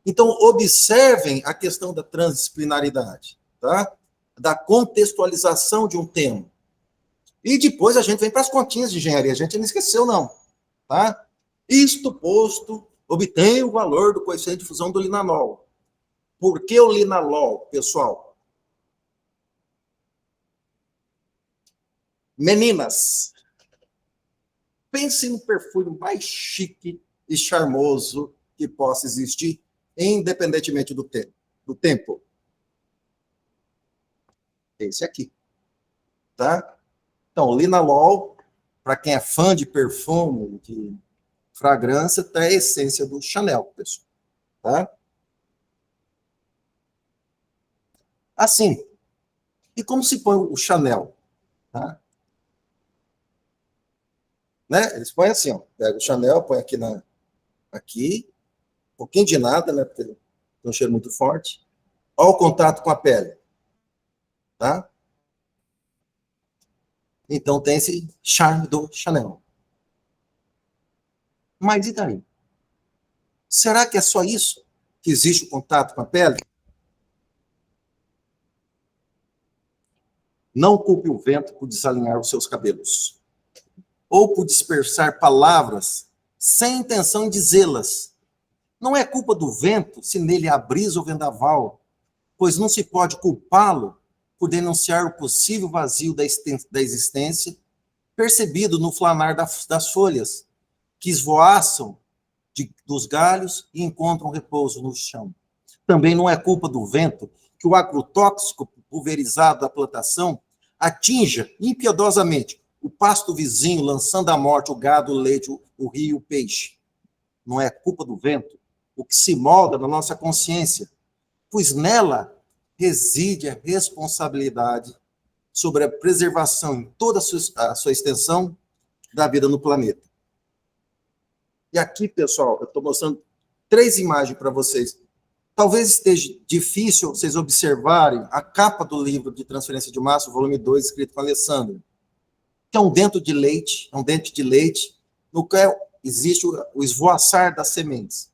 Então, observem a questão da transdisciplinaridade, tá? Da contextualização de um tema. E depois a gente vem para as continhas de engenharia, a gente não esqueceu, não. Tá? Isto posto, obtém o valor do coeficiente de fusão do linalol. Por que o linalol, pessoal? Meninas, pense no perfume mais chique e charmoso que possa existir, independentemente do tempo. Esse aqui. Tá? Então, o linalol, para quem é fã de perfume, de fragrância, tá a essência do Chanel, pessoal. Tá? Assim. E como se põe o Chanel? Tá? Né? Eles põem assim, ó. Pega o Chanel, põe aqui aqui, um pouquinho de nada, né? Porque tem um cheiro muito forte. Olha o contato com a pele. Tá? Então tem esse charme do Chanel. Mas e daí? Será que é só isso que existe o contato com a pele? Não culpe o vento por desalinhar os seus cabelos, ou por dispersar palavras sem intenção de dizê-las. Não é culpa do vento se nele há brisa ou vendaval, pois não se pode culpá-lo por denunciar o possível vazio da existência, percebido no flanar das folhas, que esvoaçam dos galhos e encontram repouso no chão. Também não é culpa do vento que o agrotóxico pulverizado da plantação atinja impiedosamente o pasto vizinho, lançando à morte o gado, o leite, o rio, o peixe. Não é culpa do vento o que se molda na nossa consciência, pois nela reside a responsabilidade sobre a preservação em toda a sua extensão da vida no planeta. E aqui, pessoal, eu estou mostrando 3 imagens para vocês. Talvez esteja difícil vocês observarem a capa do livro de Transferência de Massa, volume 2, escrito com Alessandro, que é um dente de leite, no qual existe o esvoaçar das sementes.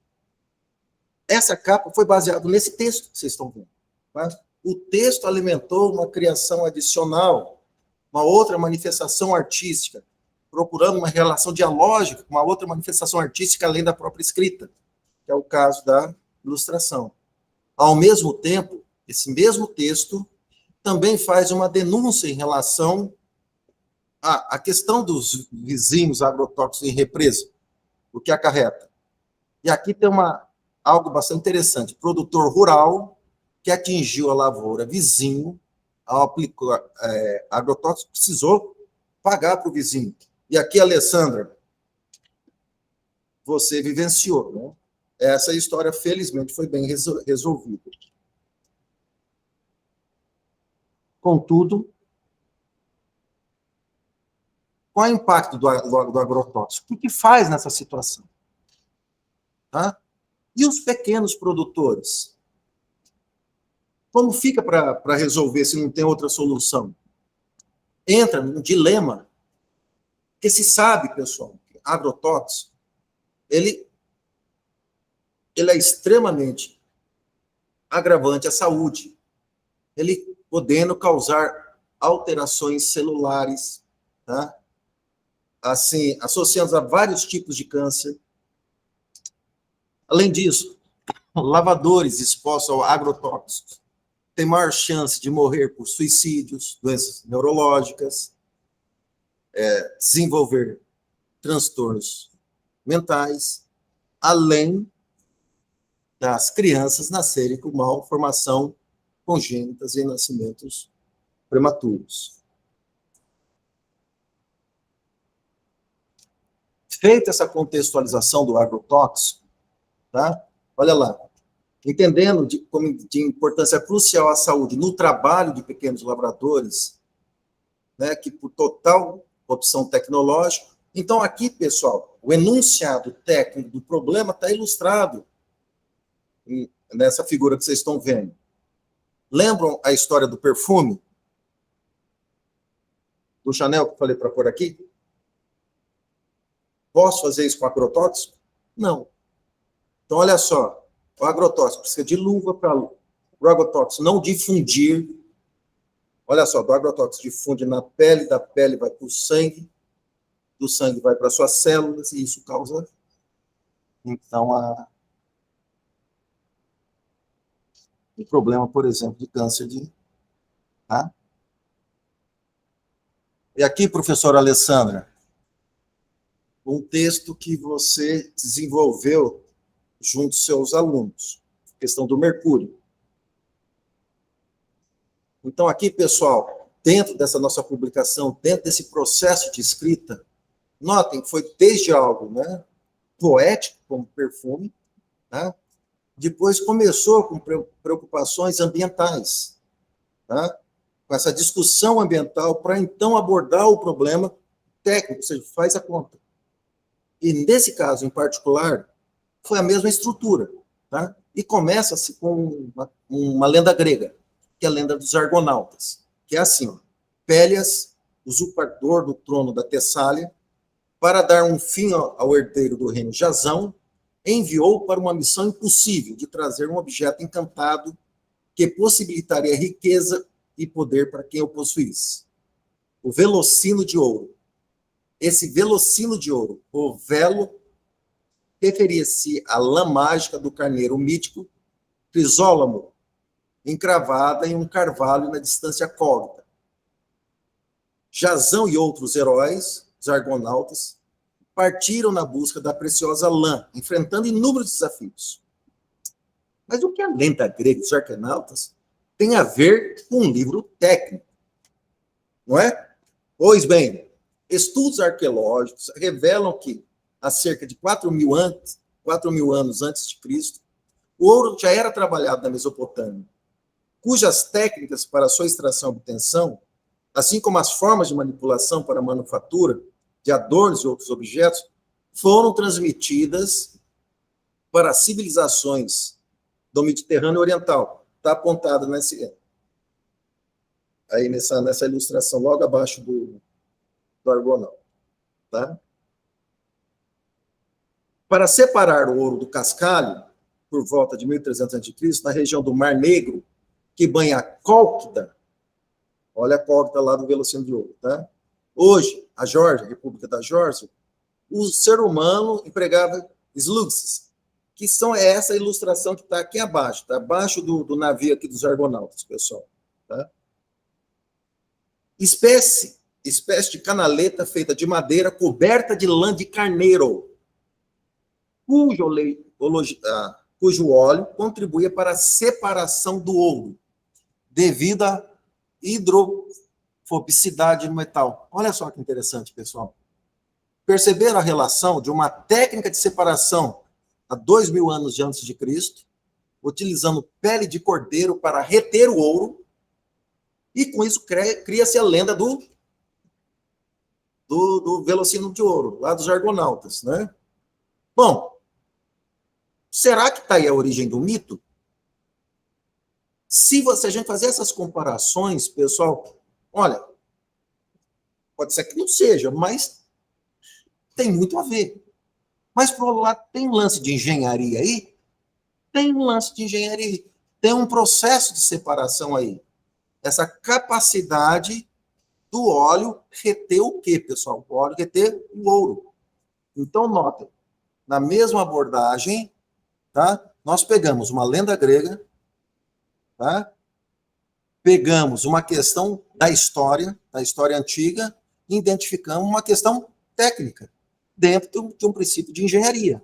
Essa capa foi baseada nesse texto que vocês estão vendo. Tá? O texto alimentou uma criação adicional, uma outra manifestação artística, procurando uma relação dialógica com uma outra manifestação artística além da própria escrita, que é o caso da ilustração. Ao mesmo tempo, esse mesmo texto também faz uma denúncia em relação à questão dos vizinhos agrotóxicos em represa, o que acarreta. E aqui tem algo bastante interessante. Produtor rural que atingiu a lavoura vizinho, ao aplicar agrotóxico, precisou pagar para o vizinho. E aqui, Alessandra, você vivenciou, né? Essa história, felizmente, foi bem resolvida. Contudo, qual é o impacto do agrotóxico? O que faz nessa situação? Tá? E os pequenos produtores? Como fica para resolver se não tem outra solução? Entra num dilema, porque se sabe, pessoal, que agrotóxico, ele é extremamente agravante à saúde, ele podendo causar alterações celulares, tá? Assim, associados a vários tipos de câncer. Além disso, lavadores expostos ao agrotóxicos têm maior chance de morrer por suicídios, doenças neurológicas, desenvolver transtornos mentais, além das crianças nascerem com malformação congênitas e nascimentos prematuros. Feita essa contextualização do agrotóxico, tá? Olha lá, entendendo de importância crucial à saúde no trabalho de pequenos lavradores, né, que por total opção tecnológica. Então, aqui, pessoal, o enunciado técnico do problema está ilustrado nessa figura que vocês estão vendo. Lembram a história do perfume? Do Chanel, que eu falei para pôr aqui? Posso fazer isso com agrotóxico? Não. Então, olha só, o agrotóxico precisa de luva para o agrotóxico não difundir. Olha só, do agrotóxico difunde na pele, da pele vai para o sangue, do sangue vai para as suas células, e isso causa, então, um problema, por exemplo, de câncer tá? E aqui, professora Alessandra, um texto que você desenvolveu junto aos seus alunos, questão do mercúrio. Então, aqui, pessoal, dentro dessa nossa publicação, dentro desse processo de escrita, notem que foi desde algo, né, poético, como perfume, tá? Depois começou com preocupações ambientais, tá? Com essa discussão ambiental para, então, abordar o problema técnico, ou seja, faz a conta. E, nesse caso, em particular, foi a mesma estrutura, tá? E começa-se com uma lenda grega, que é a lenda dos argonautas, que é assim, ó, Pélias, usurpador do trono da Tessália, para dar um fim ao herdeiro do reino Jasão, enviou para uma missão impossível de trazer um objeto encantado que possibilitaria riqueza e poder para quem o possuísse. O velocino de ouro. Esse velocino de ouro, o velo, referia-se à lã mágica do carneiro mítico Crisólamo, encravada em um carvalho na distância cógnita. Jasão e outros heróis, os argonautas, partiram na busca da preciosa lã, enfrentando inúmeros desafios. Mas o que a lenda grega dos argonautas tem a ver com um livro técnico? Não é? Pois bem, estudos arqueológicos revelam que, há cerca de 4.000 anos antes de Cristo, o ouro já era trabalhado na Mesopotâmia, cujas técnicas para sua extração e obtenção, assim como as formas de manipulação para a manufatura de adornos e outros objetos, foram transmitidas para as civilizações do Mediterrâneo Oriental. Está apontado nessa ilustração, logo abaixo do argonauta. Tá? Para separar o ouro do cascalho, por volta de 1300 a.C., na região do Mar Negro, que banha a Cólquida, olha a Cólquida lá do velocino de ouro, tá? Hoje, a Geórgia, a República da Geórgia, o ser humano empregava slugs, que são essa ilustração que está aqui abaixo, tá? Abaixo do navio aqui dos argonautas, pessoal. Tá? Espécie de canaleta feita de madeira coberta de lã de carneiro, cujo óleo contribuía para a separação do ouro, devido à hidrofobicidade do metal. Olha só que interessante, pessoal. Perceberam a relação de uma técnica de separação há 2.000 anos antes de Cristo, utilizando pele de cordeiro para reter o ouro, e com isso cria-se a lenda do velocino de ouro, lá dos argonautas, né? Bom, Será que está aí a origem do mito? Se a gente fazer essas comparações, pessoal, olha, pode ser que não seja, mas tem muito a ver. Mas, por outro lado, tem um lance de engenharia aí? Tem um lance de engenharia. Tem um processo de separação aí. Essa capacidade do óleo reter o quê, pessoal? O óleo reter o ouro. Então, notem, na mesma abordagem, tá? Nós pegamos uma lenda grega, tá? Pegamos uma questão da história antiga, e identificamos uma questão técnica, dentro de um princípio de engenharia.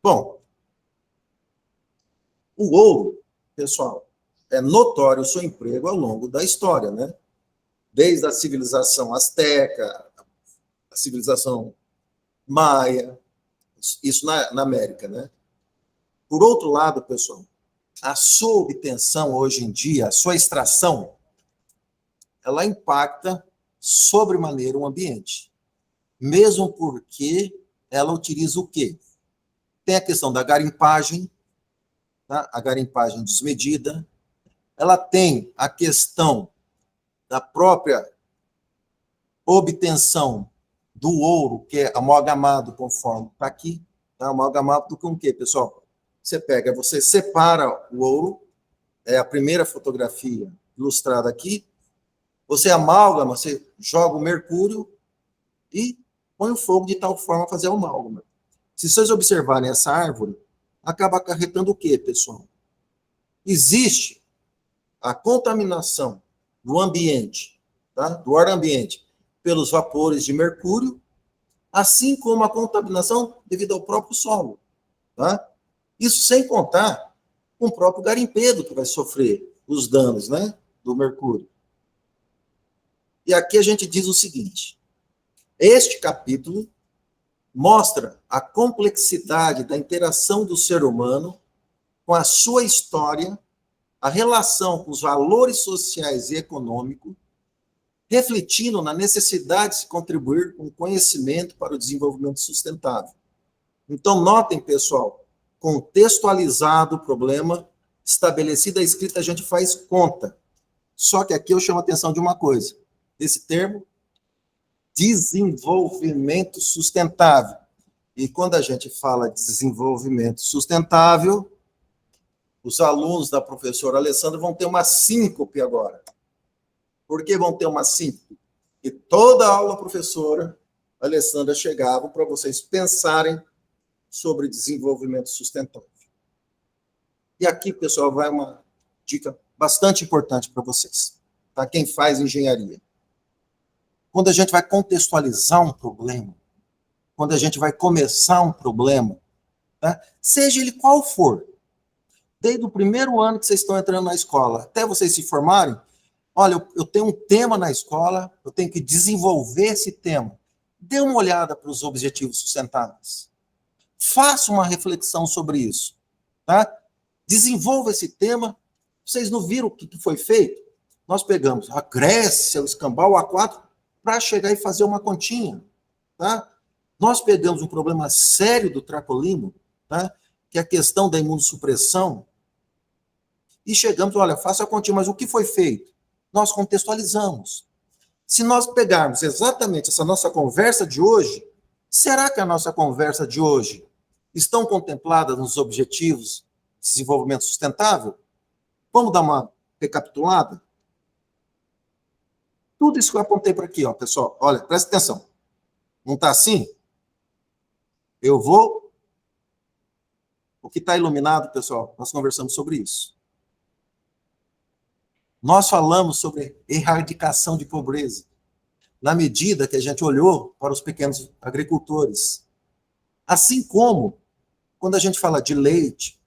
Bom, o ouro, pessoal, é notório o seu emprego ao longo da história, né? Desde a civilização azteca, a civilização maia, isso na América, né? Por outro lado, pessoal, a sua obtenção hoje em dia, a sua extração, ela impacta sobremaneira o ambiente. Mesmo porque ela utiliza o quê? Tem a questão da garimpagem, tá? A garimpagem desmedida. Ela tem a questão da própria obtenção do ouro, que é amalgamado conforme está aqui. Tá? Amalgamado com o quê, pessoal? Você separa o ouro, é a primeira fotografia ilustrada aqui, você amalgama, você joga o mercúrio e põe o fogo de tal forma a fazer a amálgama. Se vocês observarem essa árvore, acaba acarretando o quê, pessoal? Existe a contaminação do ambiente, tá? Do ar ambiente, pelos vapores de mercúrio, assim como a contaminação devido ao próprio solo. Tá? Isso sem contar com o próprio garimpeiro que vai sofrer os danos, né, do mercúrio. E aqui a gente diz o seguinte: este capítulo mostra a complexidade da interação do ser humano com a sua história, a relação com os valores sociais e econômicos, refletindo na necessidade de se contribuir com conhecimento para o desenvolvimento sustentável. Então, notem, pessoal, contextualizado o problema, estabelecida a escrita, a gente faz conta. Só que aqui eu chamo a atenção de uma coisa, desse termo, desenvolvimento sustentável. E quando a gente fala de desenvolvimento sustentável, os alunos da professora Alessandra vão ter uma síncope agora. Por que vão ter uma síncope? E toda aula, a professora Alessandra chegava para vocês pensarem sobre desenvolvimento sustentável. E aqui, pessoal, vai uma dica bastante importante para vocês, tá? Quem faz engenharia. Quando a gente vai contextualizar um problema, quando a gente vai começar um problema, tá? Seja ele qual for, desde o primeiro ano que vocês estão entrando na escola, até vocês se formarem, olha, eu tenho um tema na escola, eu tenho que desenvolver esse tema. Dê uma olhada para os objetivos sustentáveis. Faça uma reflexão sobre isso. Tá? Desenvolva esse tema. Vocês não viram o que foi feito? Nós pegamos a Grécia, o escambau, o A4, para chegar e fazer uma continha. Tá? Nós pegamos um problema sério do tracolino, tá? Que é a questão da imunossupressão, e chegamos, olha, faça a continha, mas o que foi feito? Nós contextualizamos. Se nós pegarmos exatamente essa nossa conversa de hoje, será que a nossa conversa de hoje estão contempladas nos objetivos de desenvolvimento sustentável? Vamos dar uma recapitulada? Tudo isso que eu apontei para aqui, ó, pessoal. Olha, presta atenção. Não está assim? Eu vou... O que está iluminado, pessoal, nós conversamos sobre isso. Nós falamos sobre erradicação de pobreza, na medida que a gente olhou para os pequenos agricultores. Assim como, quando a gente fala de leite,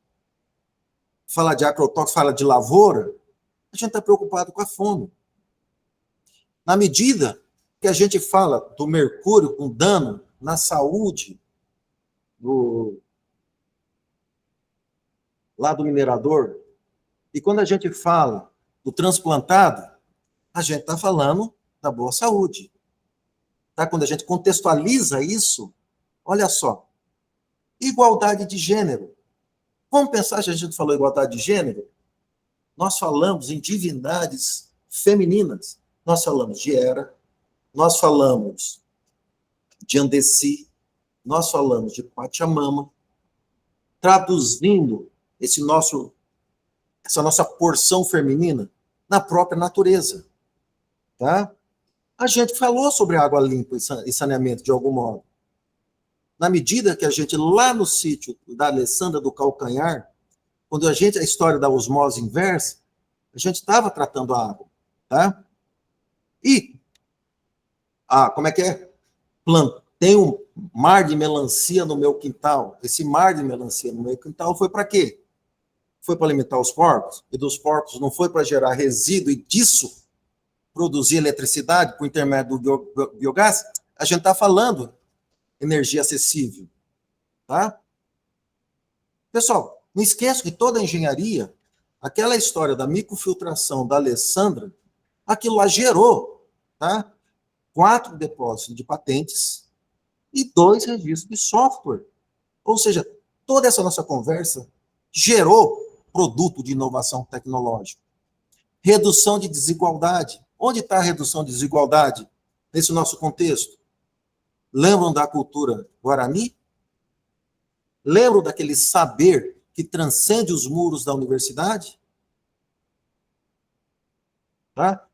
fala de agrotóxico, fala de lavoura, a gente está preocupado com a fome. Na medida que a gente fala do mercúrio com dano na saúde lá do minerador, e quando a gente fala do transplantado, a gente está falando da boa saúde. Tá? Quando a gente contextualiza isso, Olha só. Igualdade de gênero. Vamos pensar, se a gente falou igualdade de gênero, nós falamos em divindades femininas. Nós falamos de Hera, nós falamos de Andessi, nós falamos de Pachamama, traduzindo essa nossa porção feminina na própria natureza. Tá? A gente falou sobre água limpa e saneamento, de algum modo. Na medida que a gente, lá no sítio da Alessandra do Calcanhar, quando a história da osmose inversa, a gente estava tratando a água. Tá? E, como é que é? Tem um mar de melancia no meu quintal. Esse mar de melancia no meu quintal foi para quê? Foi para alimentar os porcos, e dos porcos não foi para gerar resíduo e disso produzir eletricidade por intermédio do biogás. A gente está falando energia acessível. Tá? Pessoal, não esqueça que toda a engenharia, aquela história da microfiltração da Alessandra, aquilo lá gerou, tá? 4 depósitos de patentes e 2 registros de software. Ou seja, toda essa nossa conversa gerou produto de inovação tecnológica. Redução de desigualdade. Onde está a redução de desigualdade nesse nosso contexto? Lembram da cultura Guarani? Lembram daquele saber que transcende os muros da universidade? Tá?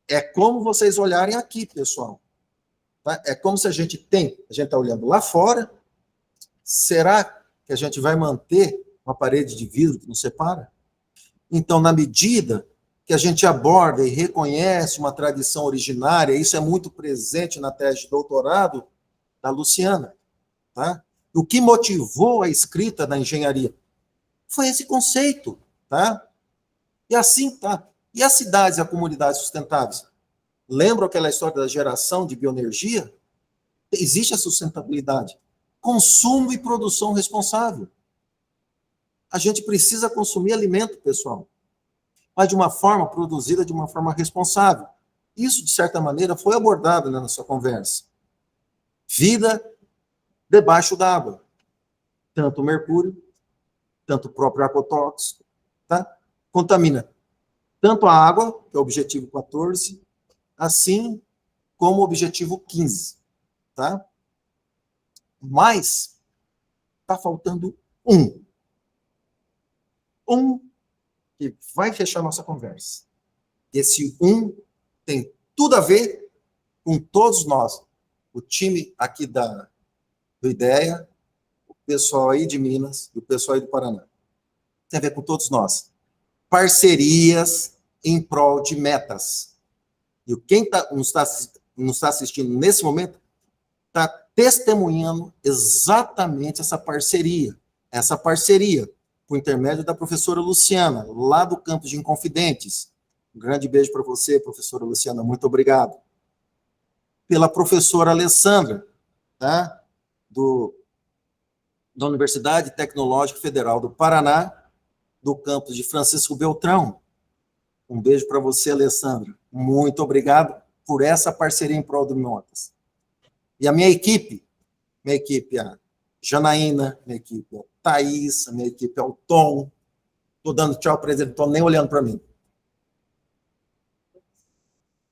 É como vocês olharem aqui, pessoal. Tá? É como se a gente está olhando lá fora. Será que a gente vai manter uma parede de vidro que nos separa? Então, na medida que a gente aborda e reconhece uma tradição originária, isso é muito presente na tese de doutorado da Luciana. Tá? O que motivou a escrita da engenharia foi esse conceito. Tá? E assim tá. E as cidades e as comunidades sustentáveis? Lembram aquela história da geração de bioenergia? Existe a sustentabilidade. Consumo e produção responsável. A gente precisa consumir alimento, pessoal, mas de uma forma produzida de uma forma responsável. Isso, de certa maneira, foi abordado na nossa conversa. Vida debaixo d'água. Tanto o mercúrio, tanto o próprio agrotóxico, tá? Contamina tanto a água, que é o objetivo 14, assim como o objetivo 15. Tá? Mas está faltando um que vai fechar nossa conversa. Esse tem tudo a ver com todos nós. O time aqui do IDEA, o pessoal aí de Minas e o pessoal aí do Paraná. Tem a ver com todos nós. Parcerias em prol de metas. E quem nos está assistindo nesse momento está testemunhando exatamente essa parceria. Essa parceria, por intermédio da professora Luciana, lá do campus de Inconfidentes. Um grande beijo para você, professora Luciana, muito obrigado. Pela professora Alessandra, tá? Da Universidade Tecnológica Federal do Paraná, do campus de Francisco Beltrão. Um beijo para você, Alessandra. Muito obrigado por essa parceria em prol do Miotas. E a minha equipe, a Janaína, minha equipe, a Thaís, a minha equipe é o Tom. Estou dando tchau para ele, não estou nem olhando para mim.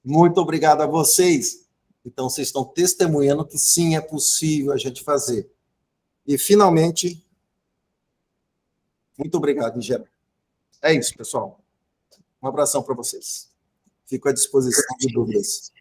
Muito obrigado a vocês. Então, vocês estão testemunhando que sim, é possível a gente fazer. E, finalmente, muito obrigado, em geral. É isso, pessoal. Um abração para vocês. Fico à disposição de dúvidas.